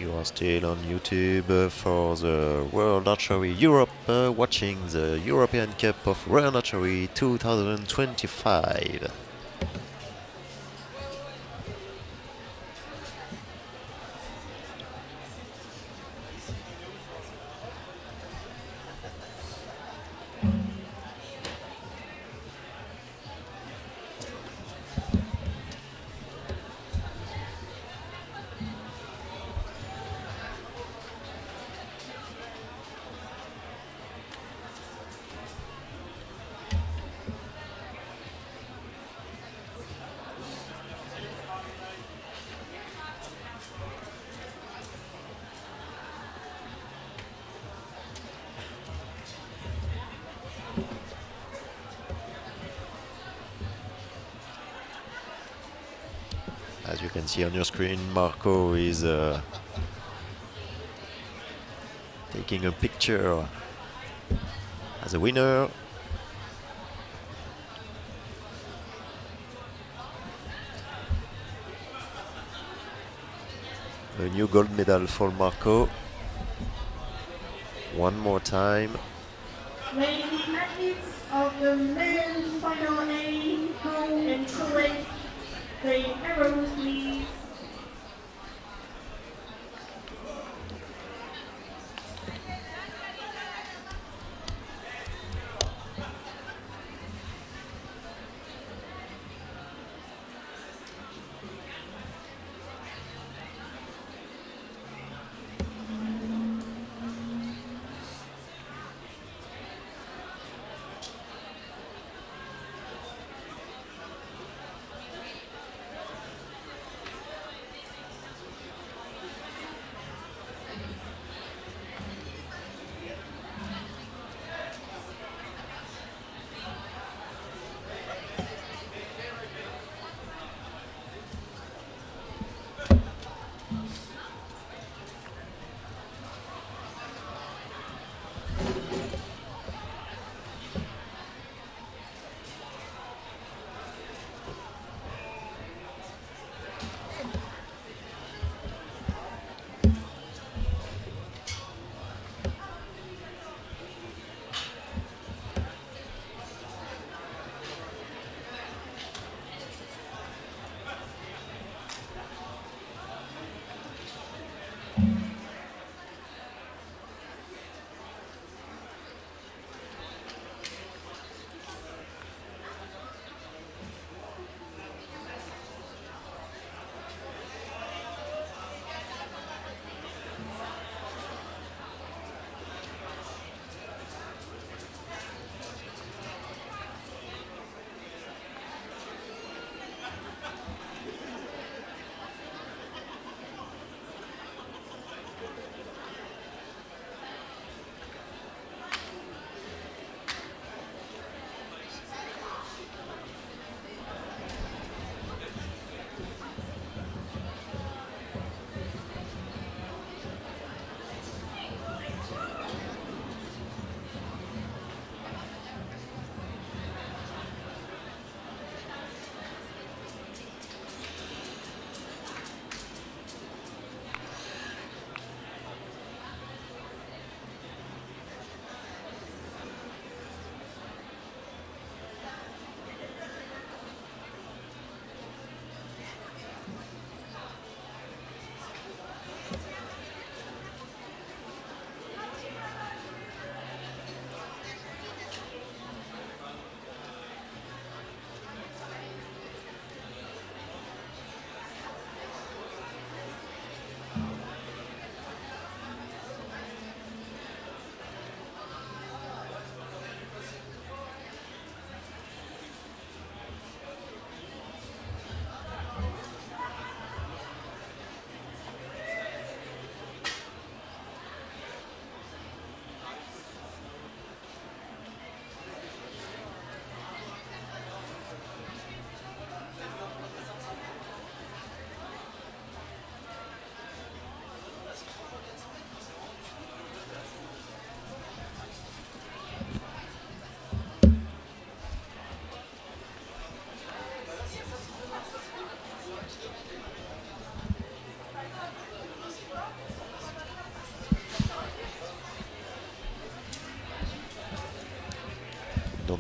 You are still on YouTube for the World Archery Europe, watching the European Cup of Run Archery 2025. As you can see on your screen, Marco is taking a picture as a winner. A new gold medal for Marco. One more time. May the athletes of the men's final A go and collect the arrows, please.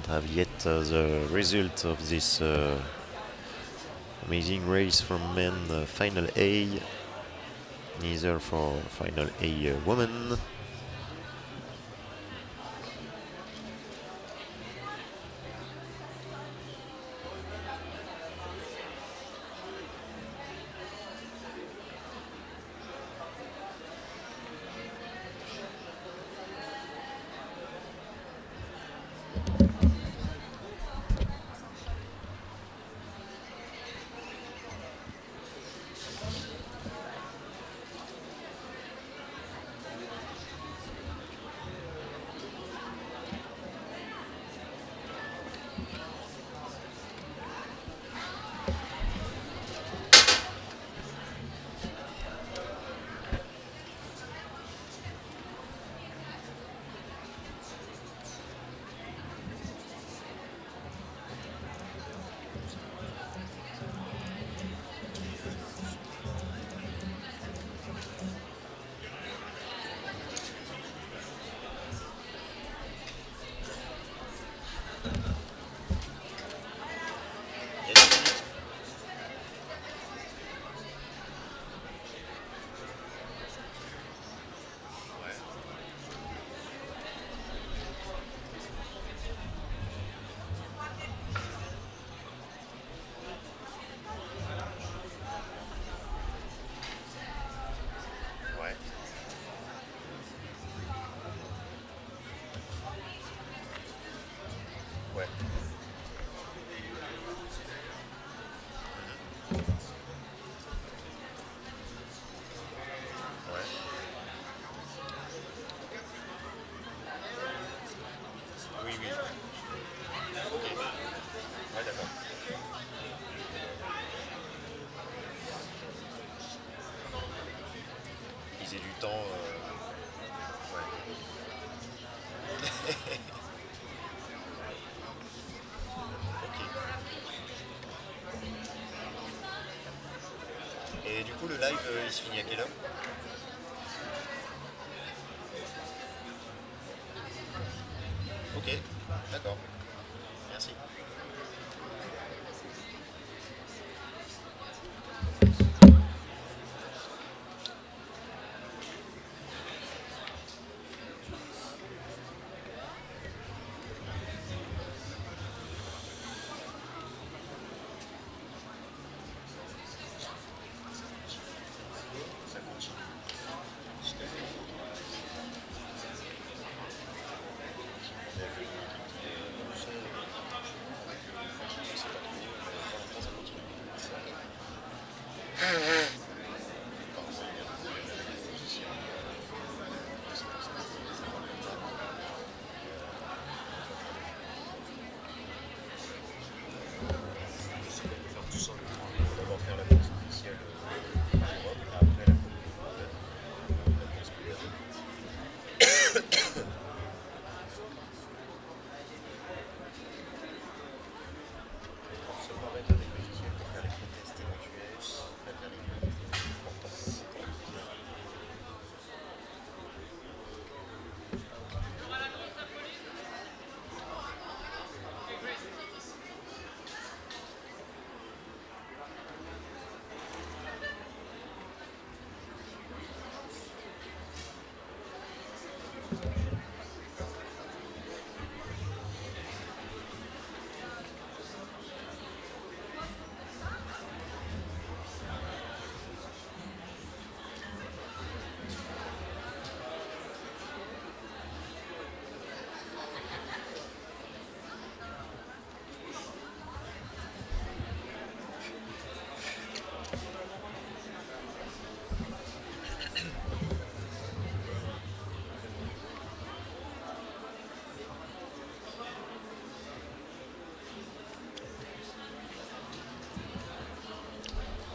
have yet the result of this amazing race from men final A, neither for final A woman. Utiliser du temps. Et du coup, le live, il se finit à quelle heure? Ok, d'accord. Merci.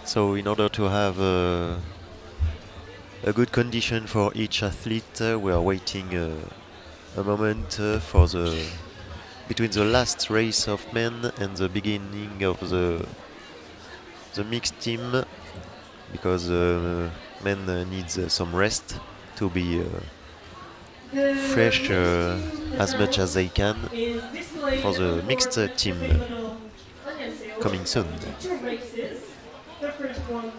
So in order to have a good condition for each athlete, we are waiting a moment for the between the last race of men and the beginning of the mixed team, because men needs some rest to be fresh as much as they can for the mixed team coming soon. Two races. The first one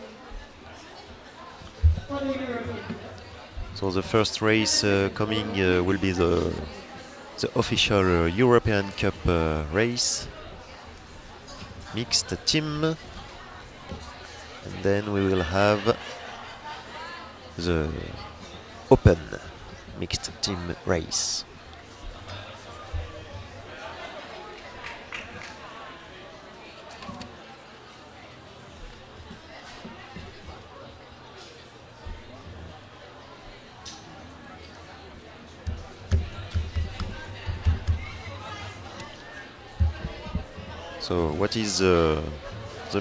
for the European. So the first race coming will be the official European Cup race, mixed team, and then we will have the open mixed team race. So what is the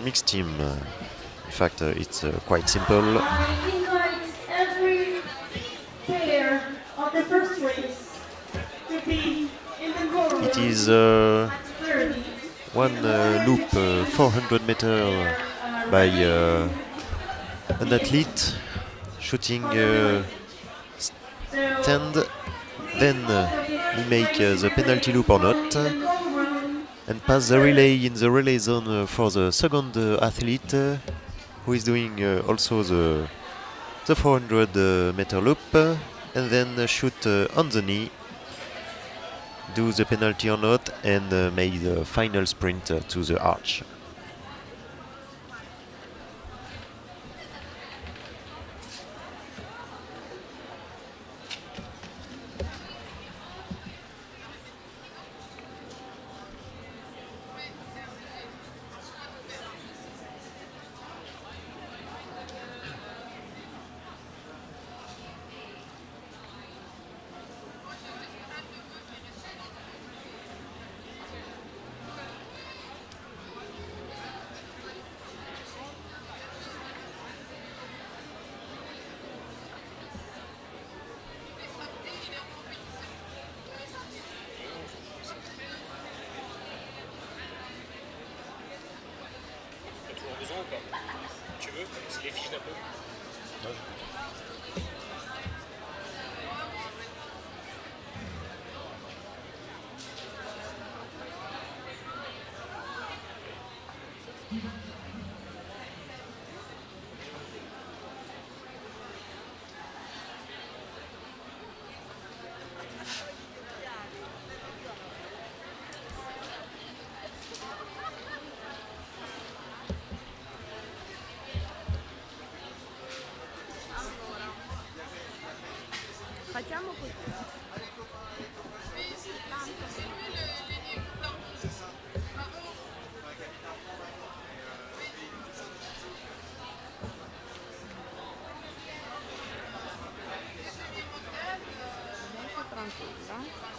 mixed team? In fact, it's quite simple. I invite every player of the first race to be in the goal. It is one loop, 400 meter by an athlete shooting stand. Then he make the penalty loop or not, and pass the relay in the relay zone for the second athlete who is doing also the 400 meter loop, and then shoot on the knee, do the penalty or not, and make the final sprint to the arch. Tu veux, c'est les fiches d'un peu. Facciamo così. Molto tranquilla.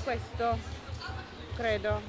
Questo, credo.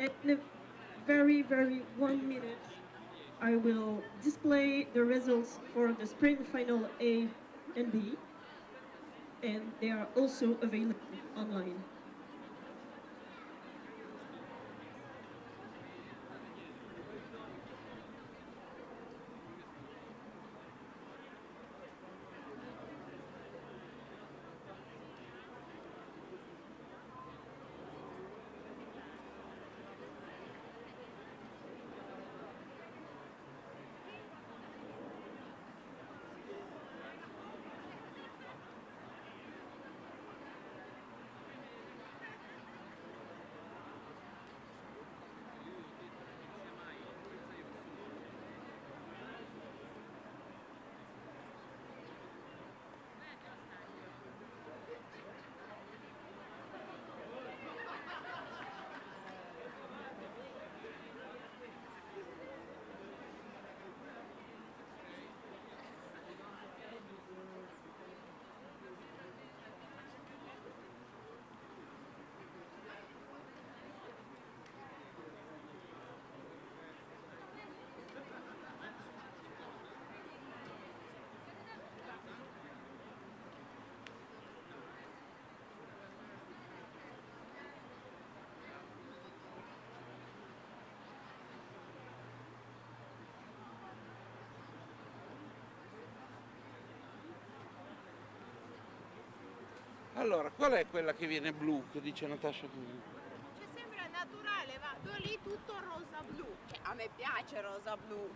At the very 1 minute, I will display the results for the sprint final A and B, and they are also available online. Allora, qual è quella che viene blu, che dice Natascia? Ci sembra naturale, va lì tutto rosa-blu. A me piace rosa-blu.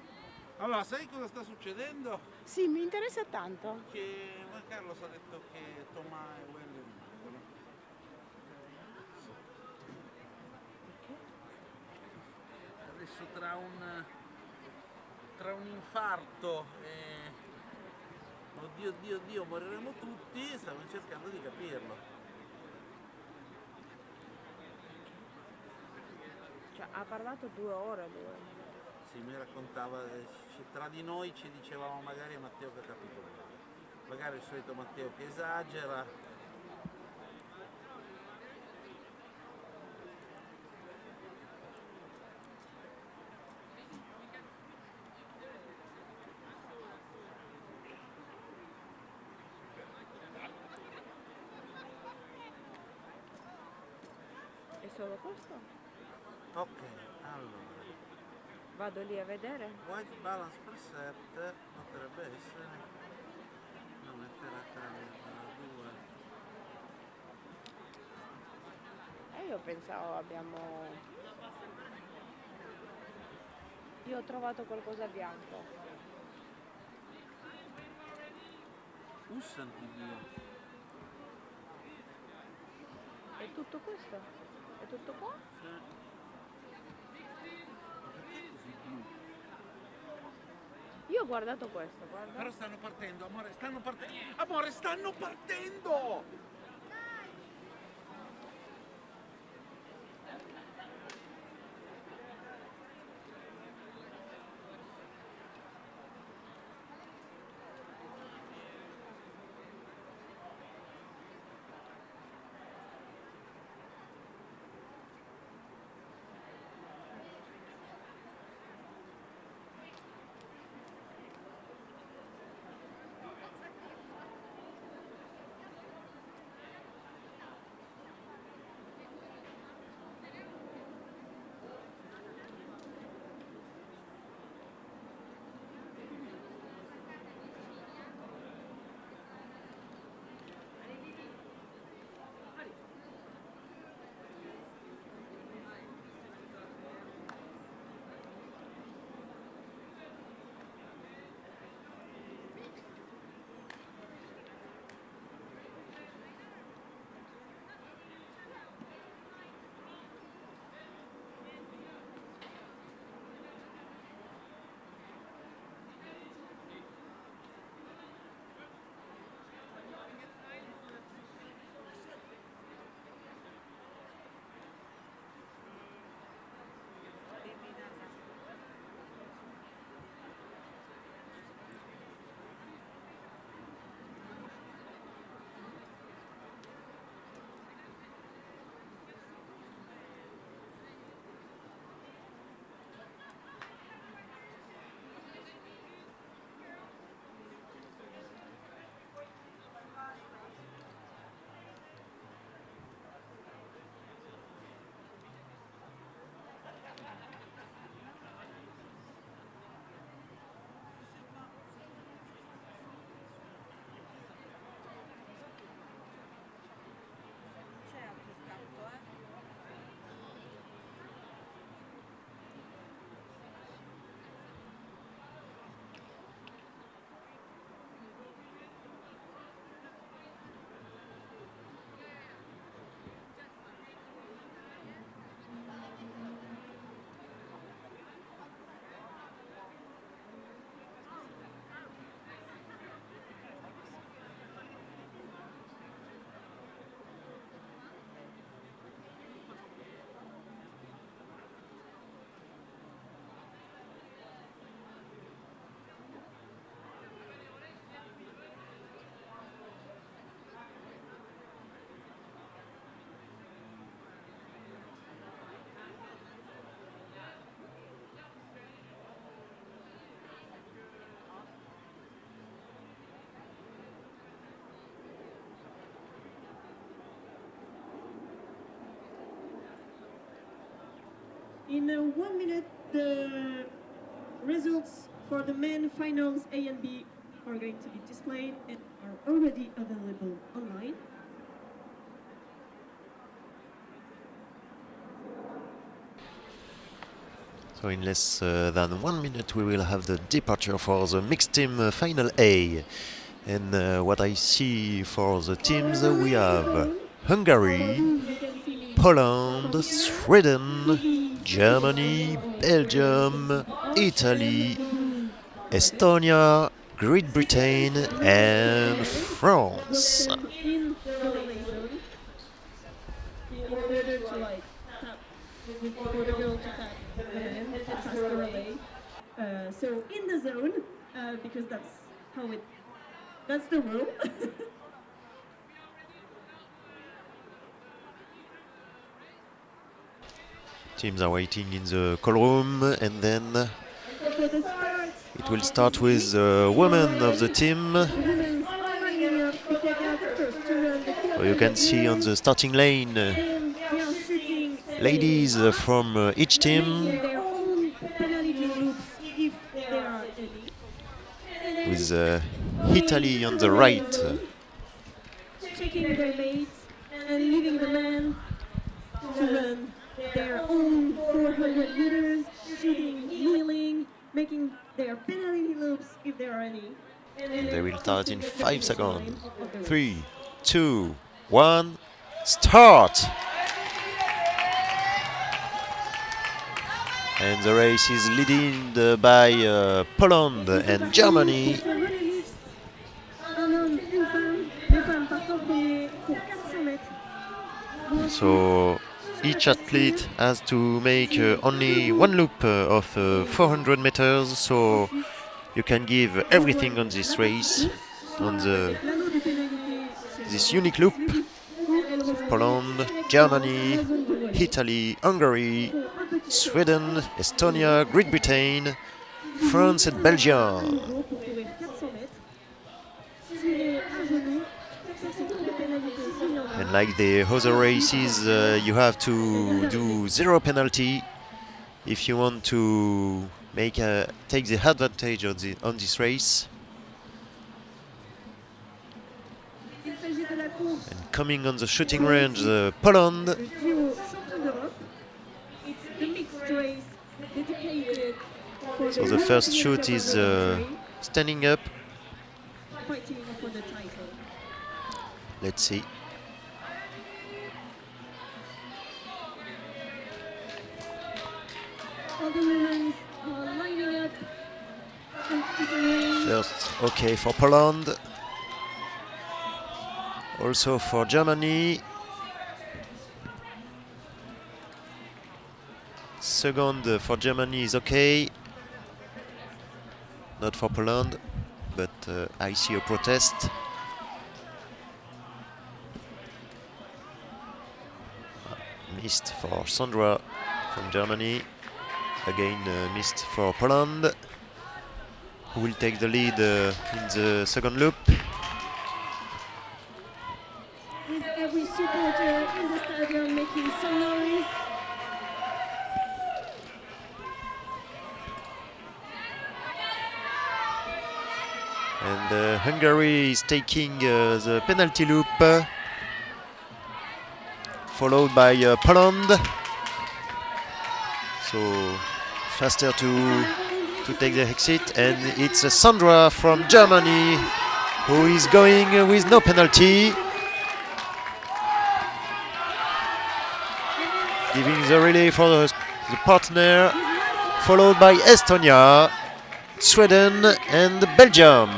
Allora, sai cosa sta succedendo? Sì, mi interessa tanto. Che Juan Carlos ha detto che Tomà e Wendy rimangono. Adesso tra un infarto e oddio, moriremo tutti, stiamo cercando di capirlo. Cioè, ha parlato 2 ore lui. Sì, mi raccontava, tra di noi ci dicevamo magari è Matteo che ha capito male. Magari il solito Matteo che esagera. È solo questo? Ok, allora. Vado lì a vedere? White balance per set potrebbe essere. Non metterà cambio da 2. E io pensavo Io ho trovato qualcosa bianco. Santi Dio. È tutto questo? È tutto qua? Sì. Perché così blu? Io ho guardato questo, guarda. Però stanno partendo, amore, stanno partendo! Amore, stanno partendo! In 1 minute, the results for the men finals A and B are going to be displayed and are already available online. So in less than 1 minute we will have the departure for the mixed team final A. And what I see for the teams, we have Hungary, Poland, Sweden, Germany, Belgium, Italy, Estonia, Great Britain and France. In order to like tap for the girl to tap the man and pass the relay. So in the zone, because that's the rule. Teams are waiting in the call room, and then it will start with the women of the team. So you can see on the starting lane ladies from each team, with Italy on the right. Checking their mates and leaving the men to run their own 400 meters, shooting, kneeling, making their penalty loops if there are any. And they will start in 5 seconds. 3, 2, 1, start! And the race is leaded by Poland and Germany. So each athlete has to make only one loop of 400 meters, so you can give everything on this race, on this unique loop. Poland, Germany, Italy, Hungary, Sweden, Estonia, Great Britain, France and Belgium. And like the other races, you have to do 0 penalty if you want to take the advantage on this race. And coming on the shooting range, Poland. So the first shoot is standing up. Let's see. First, okay for Poland. Also for Germany. Second for Germany is okay. Not for Poland, but I see a protest. Missed for Sandra from Germany. Again missed for Poland, who will take the lead in the second loop. Is every supporter in the stadium making some noise? And Hungary is taking the penalty loop, followed by Poland. So faster to take the exit, and it's Sandra from Germany who is going with no penalty, giving the relay for the partner, followed by Estonia, Sweden and Belgium.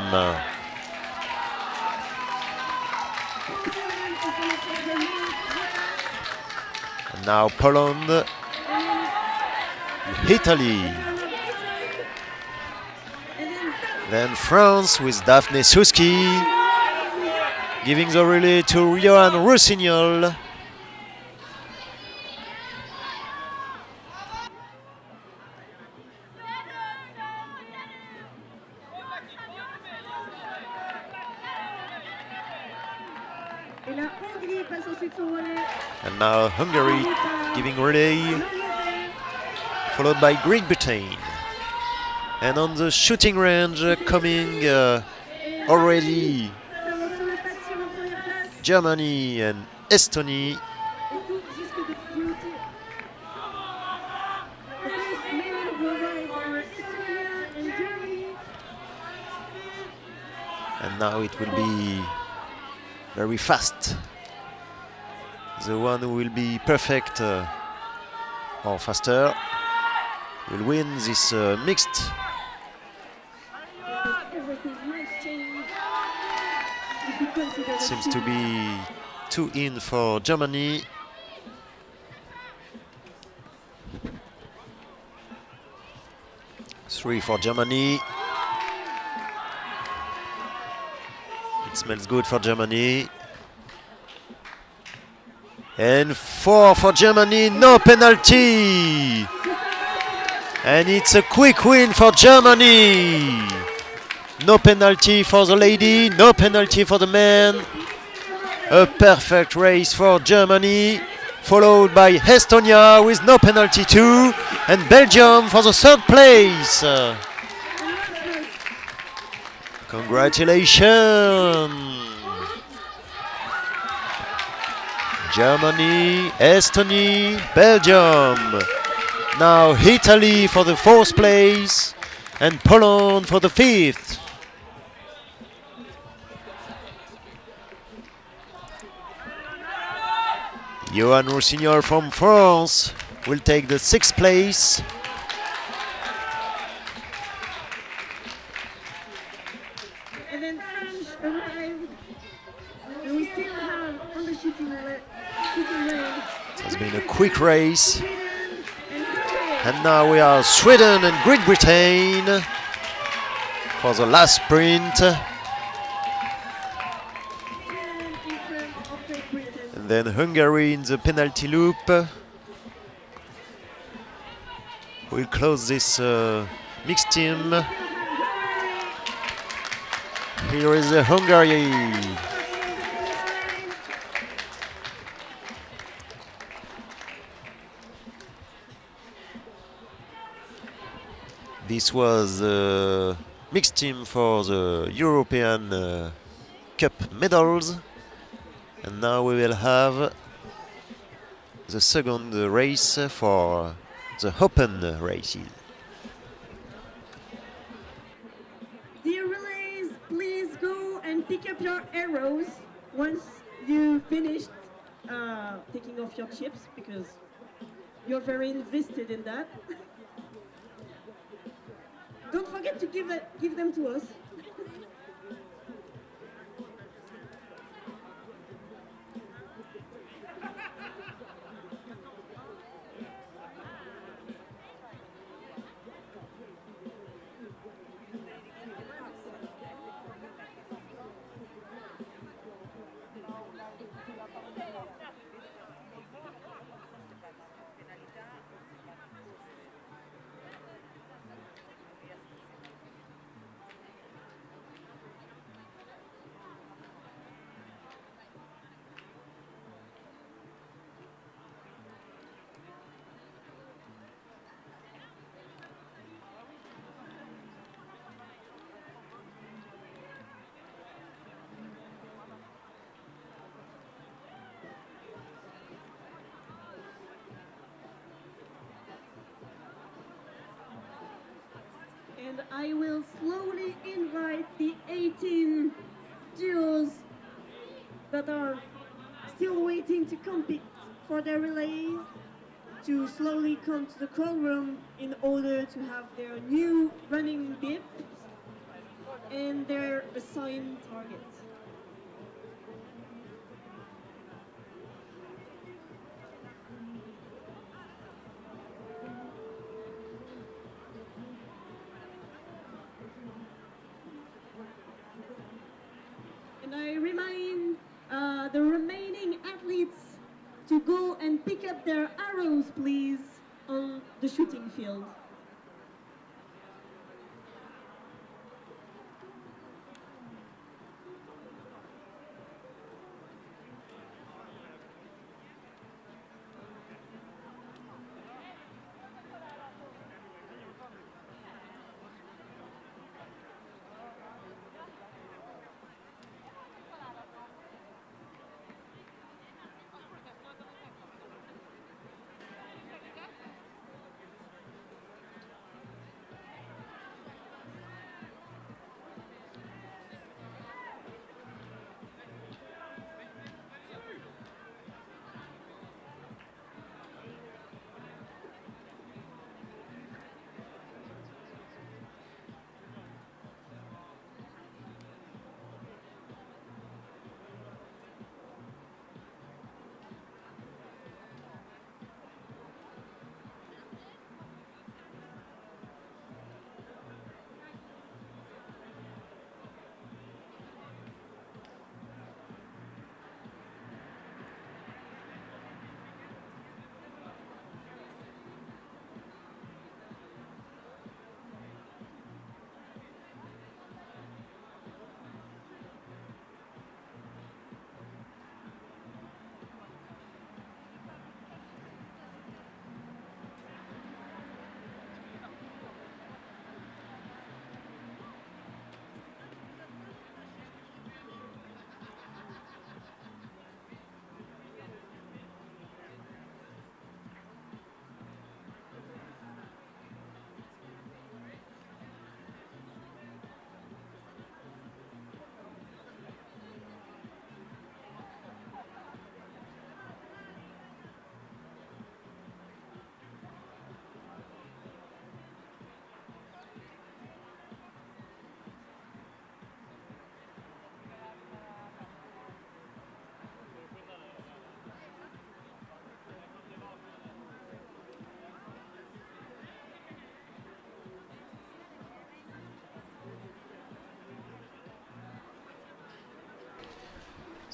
And now Poland, Italy, then France with Daphne Suski, giving the relay to Johan Rossignol. And now Hungary giving relay followed by Great Britain. And on the shooting range, coming already Germany and Estonia. And now it will be very fast. The one who will be perfect or faster will win this mixed. Seems to be 2 in for Germany. Three for Germany. It smells good for Germany. And 4 for Germany, no penalty. And it's a quick win for Germany. No penalty for the lady, no penalty for the man. A perfect race for Germany, followed by Estonia with no penalty too, and Belgium for the 3rd place. Congratulations! Germany, Estonia, Belgium. Now Italy for the 4th place and Poland for the 5th. Johan Roussignol from France will take the 6th place. And then France arrived. And we still have on the shooting range. It has been a quick race. And now we are Sweden and Great Britain for the last sprint. And then Hungary in the penalty loop. We'll close this mixed team. Here is Hungary. This was the mixed team for the European Cup medals. And now we will have the second race for the open races. Dear relays, please go and pick up your arrows once you finished taking off your chips, because you're very invested in that. Don't forget to give them to us. And I will slowly invite the 18 duos that are still waiting to compete for their relay to slowly come to the crawl room in order to have their new running bib and their assigned targets. And I remind the remaining athletes to go and pick up their arrows, please, on the shooting field.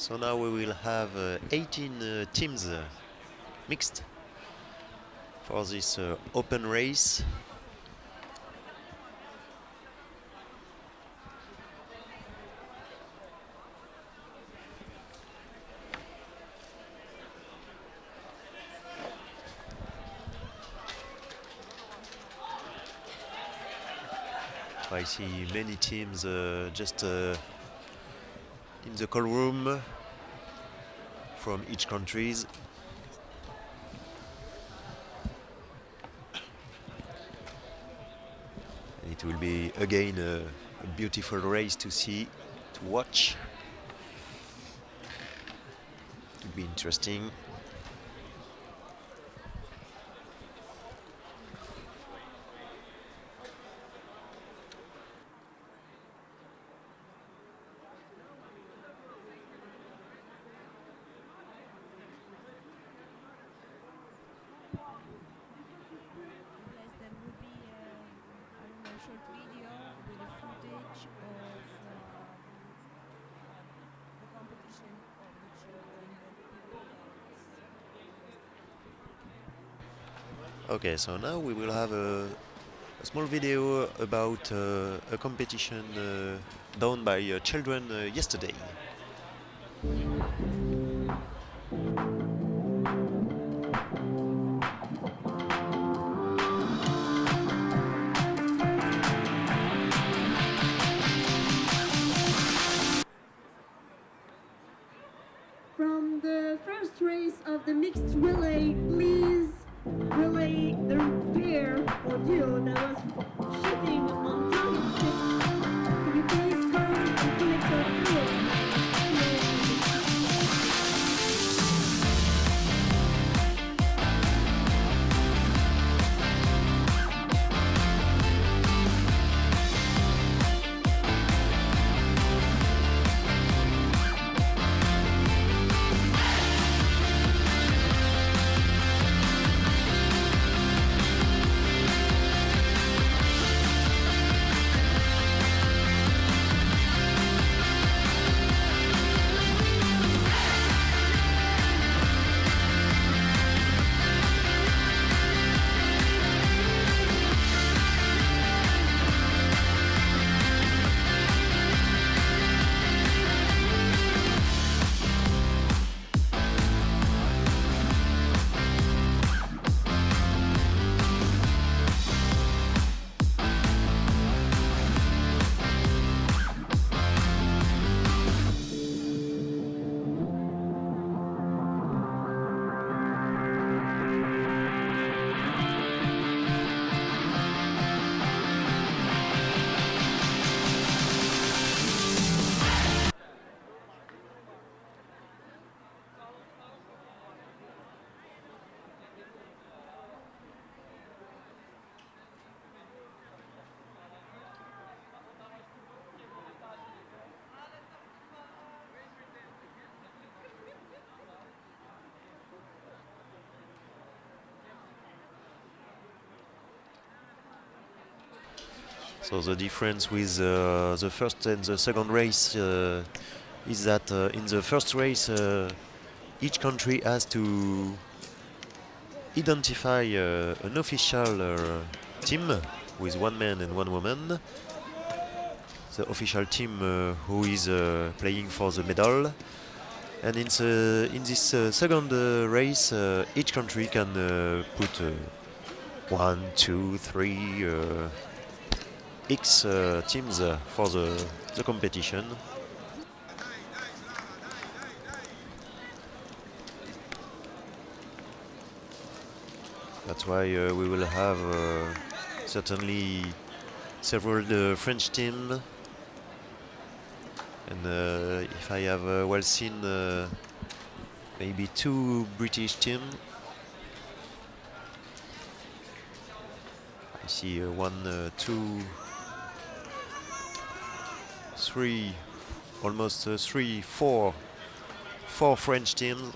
So now we will have 18 teams mixed for this open race. I see many teams just in the call room from each countries. And it will be again a beautiful race to see, to watch. It will be interesting. Okay, so now we will have a small video about a competition done by children yesterday. From the first race of the mixed relay, please relay the pair or duo that was shooting on target six. Can you please come and collect your arrow? So the difference with the first and the second race is that in the first race each country has to identify an official team with one man and one woman. The official team who is playing for the medal. And in this second race each country can put 1, 2, 3 X teams for the competition. That's why we will have certainly several French teams, and if I have well seen, maybe 2 British teams. I see 1, 2, 3, almost 3, 4 French teams.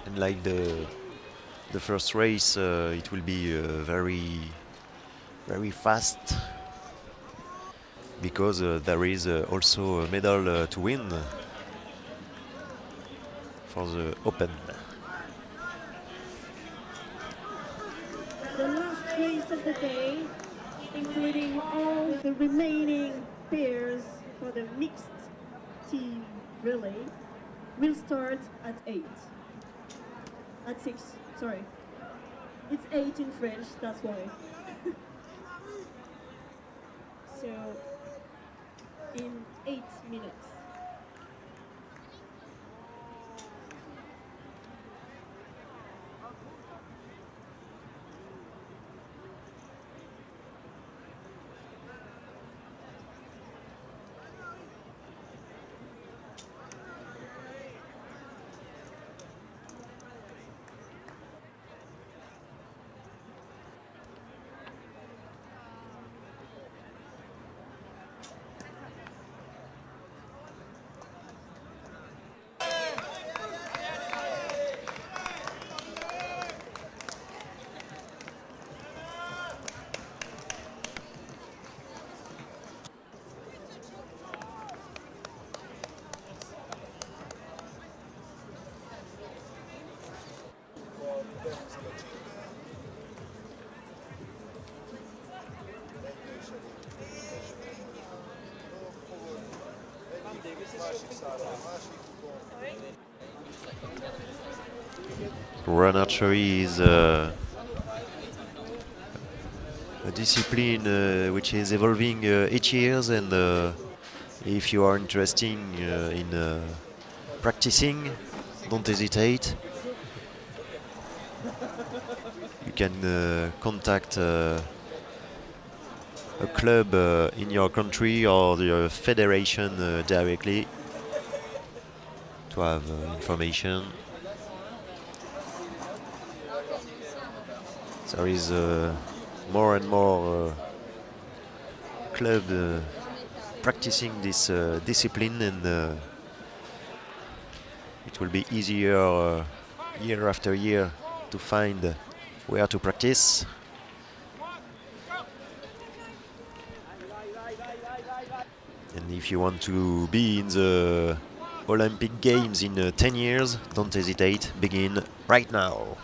And like the first race, it will be very fast, because there is also a medal to win for the Open. The last race of the day, including all the remaining pairs for the mixed team relay, will start at 8. At 6, sorry. It's 8 in French, that's why. So, in 8 minutes. Run archery is a discipline which is evolving each year, and if you are interested in practicing, don't hesitate. You can contact a club in your country or the federation directly to have information. There is more and more club practicing this discipline, and it will be easier year after year to find where to practice. And if you want to be in the Olympic Games in 10 years, don't hesitate, begin right now.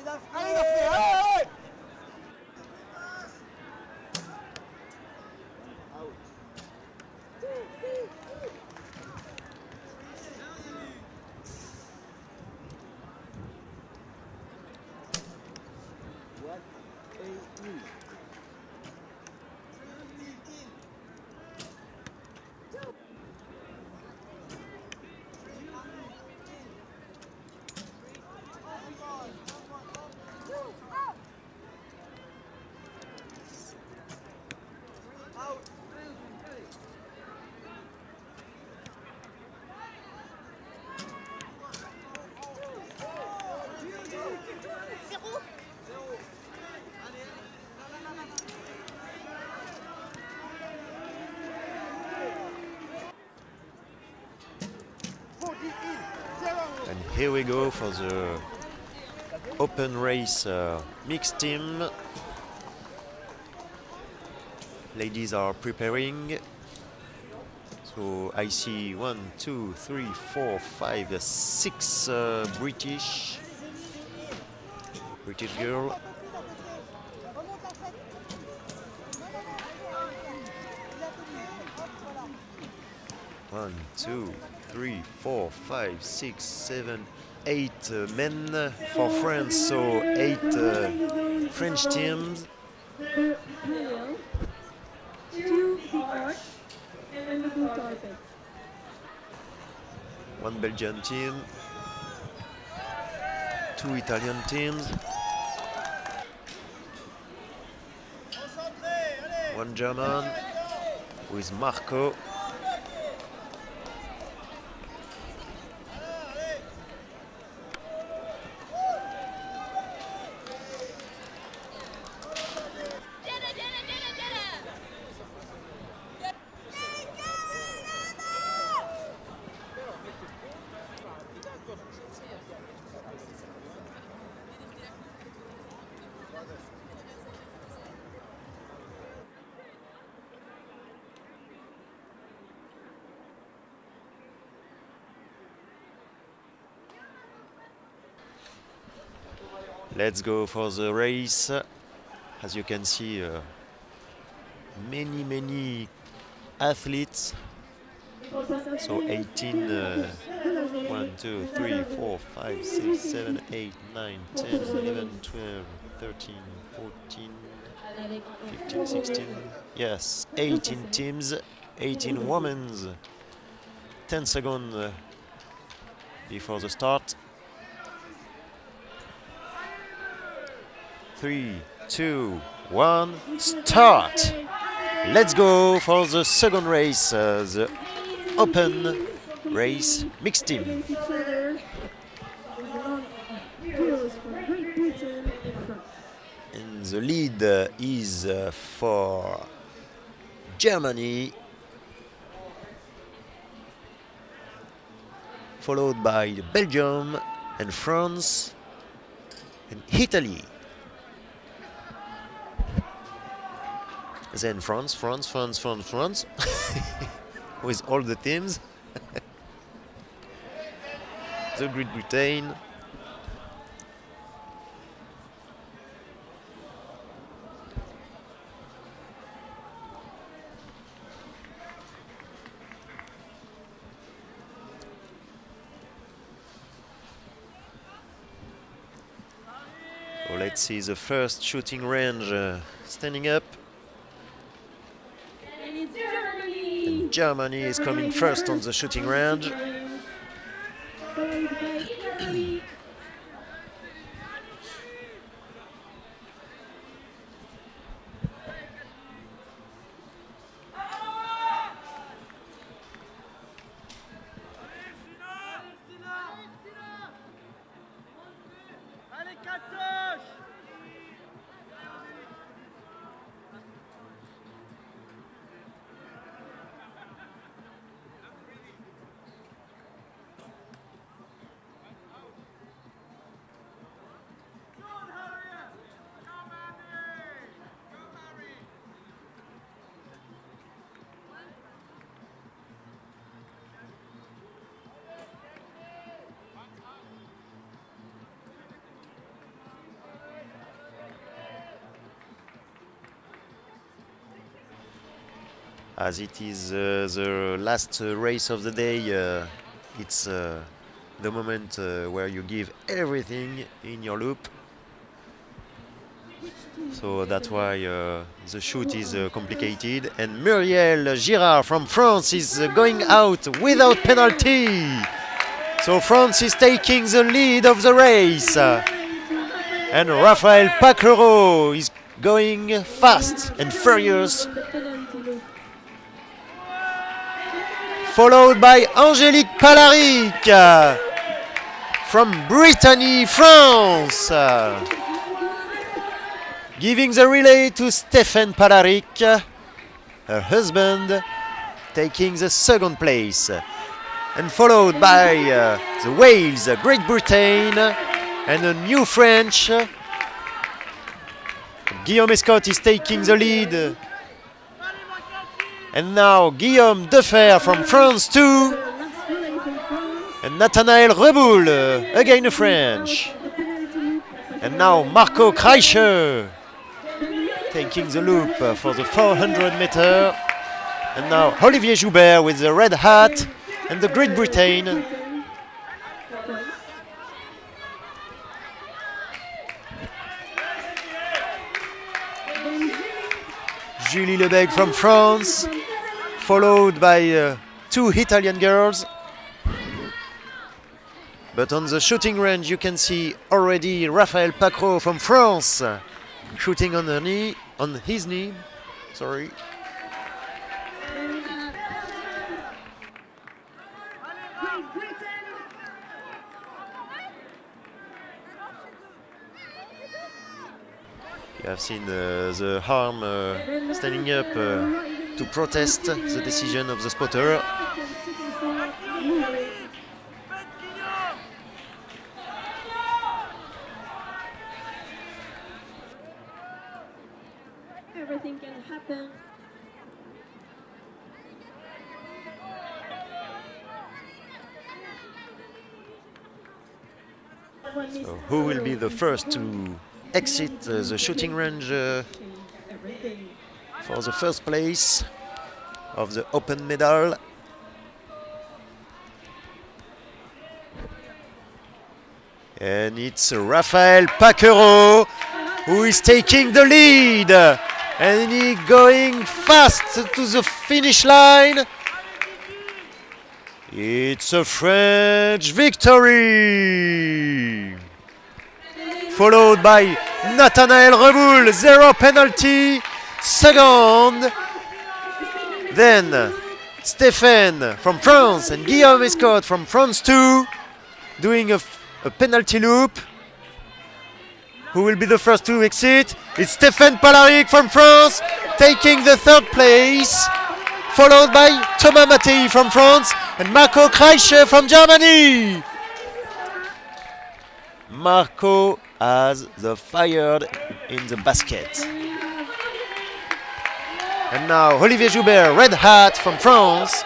Allez, allez. And here we go for the open race mixed team. Ladies are preparing. So I see 1, 2, 3, 4, 5, 6 British girl. One, 2, 3, 4, 5, 6, 7, 8 men for France. So 8 French teams. One Belgian team. 2 Italian teams. One German with Marco. Let's go for the race. As you can see, many athletes. So 18, 1, 2, 3, 4, 5, 6, 7, 8, 9, 10, 11, 12, 13, 14, 15, 16. Yes, 18 teams, 18 women. 10 seconds before the start. 3, 2, 1, start! Let's go for the second race, the open race mixed team. And the lead is for Germany, followed by Belgium and France and Italy. Then France, with all the teams. The Great Britain. So let's see the first shooting range standing up. And Germany is coming first on the shooting range. As it is the last race of the day, it's the moment where you give everything in your loop. So that's why the shoot is complicated. And Muriel Girard from France is going out without penalty. So France is taking the lead of the race. And Raphaël Paquereau is going fast and furious. Followed by Angélique Palaric from Brittany, France. Giving the relay to Stéphane Palaric, her husband, taking the second place. And followed by the Wales, Great Britain, and a new French. Guillaume Escott is taking the lead. And now Guillaume Defer from France too. And Nathanaël Reboul, again a French. And now Marco Kreischer taking the loop for the 400 meter. And now Olivier Joubert with the red hat and the Great Britain. Julie Lebeg from France, followed by two Italian girls. But on the shooting range you can see already Raphaël Paquereau from France shooting on his knee. Sorry. You have seen the arm standing up to protest the decision of the spotter. Everything can happen. So who will be the first to exit the shooting range for the first place of the open medal? And it's Raphaël Paquereau who is taking the lead, and he going fast to the finish line. It's a French victory, followed by Nathanaël Reboul, 0 penalty, second. Then Stéphane from France and Guillaume Escott from France too, doing a penalty loop. Who will be the first to exit? It's Stéphane Palaric from France, taking the third place, followed by Thomas Mattei from France and Marco Kreischer from Germany. Marco has the fired in the basket. And now Olivier Joubert, red hat from France,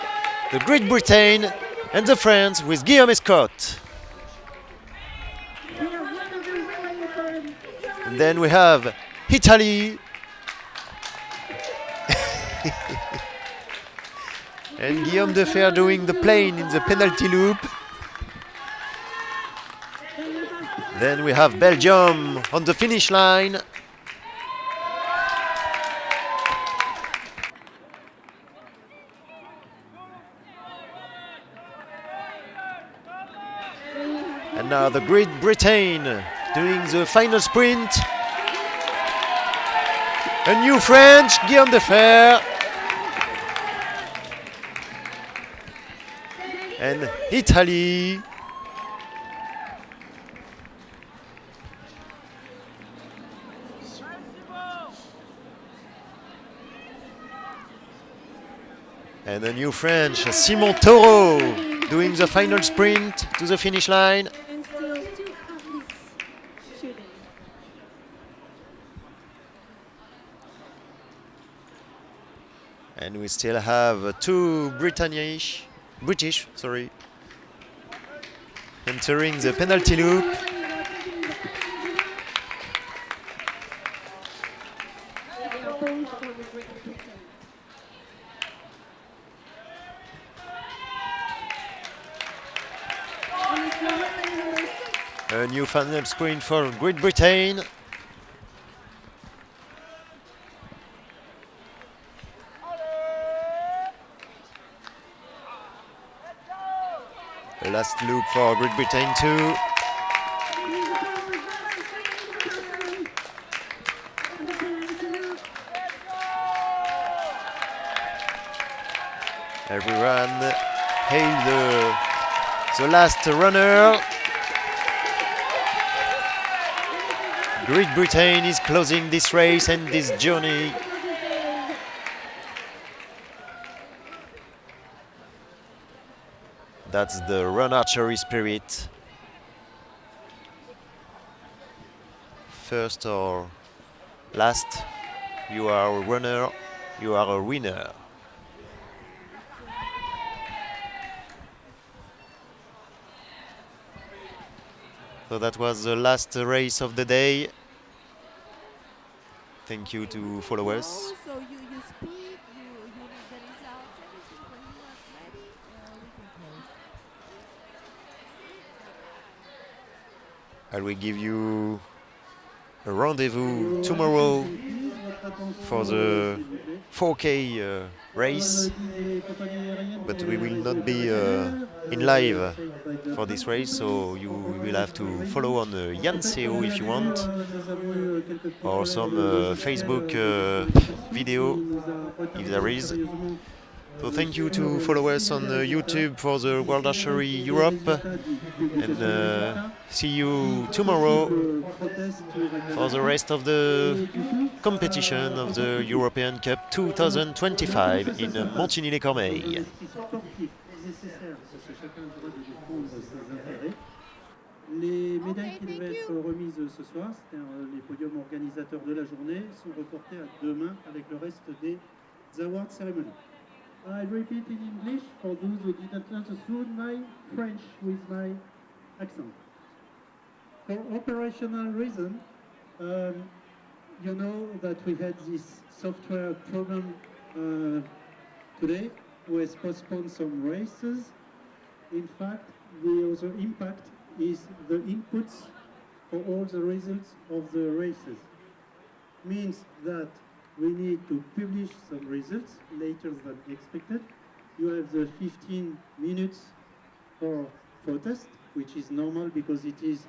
the Great Britain and the France with Guillaume Escott. And then we have Italy and Guillaume Defer doing the plane in the penalty loop. Then we have Belgium on the finish line. And now the Great Britain doing the final sprint. A new French, Guillaume Defer. And Italy. And a new French, Simon Taureau, doing the final sprint to the finish line. And still 2 athletes shooting. And we still have two British, entering the penalty loop. A new final sprint for Great Britain. A last loop for Great Britain too. Everyone hail the last runner. Great Britain is closing this race and this journey. That's the Run Archery spirit. First or last, you are a runner, you are a winner. So that was the last race of the day. Thank you to followers. So you speak, you read the results, everything. When you are ready, we can close. I will give you a rendezvous tomorrow for the 4K race, but we will not be in live for this race, so you will have to follow on Yanseo if you want, or some Facebook video if there is. So thank you to follow us on YouTube for the World Archery Europe, and see you tomorrow for the rest of the competition of the European Cup 2025 in Montigny-les-Cormeilles. Les médailles qui devaient être remises ce soir, c'est-à-dire les podiums organisateurs de la journée, sont reportés à demain avec le reste des award ceremonies. I repeat in English for those who didn't understand my French with my accent. For operational reason, you know that we had this software problem today, we has postponed some races. In fact, the other impact is the inputs for all the results of the races. Means that we need to publish some results later than expected. You have the 15 minutes for test, which is normal because it is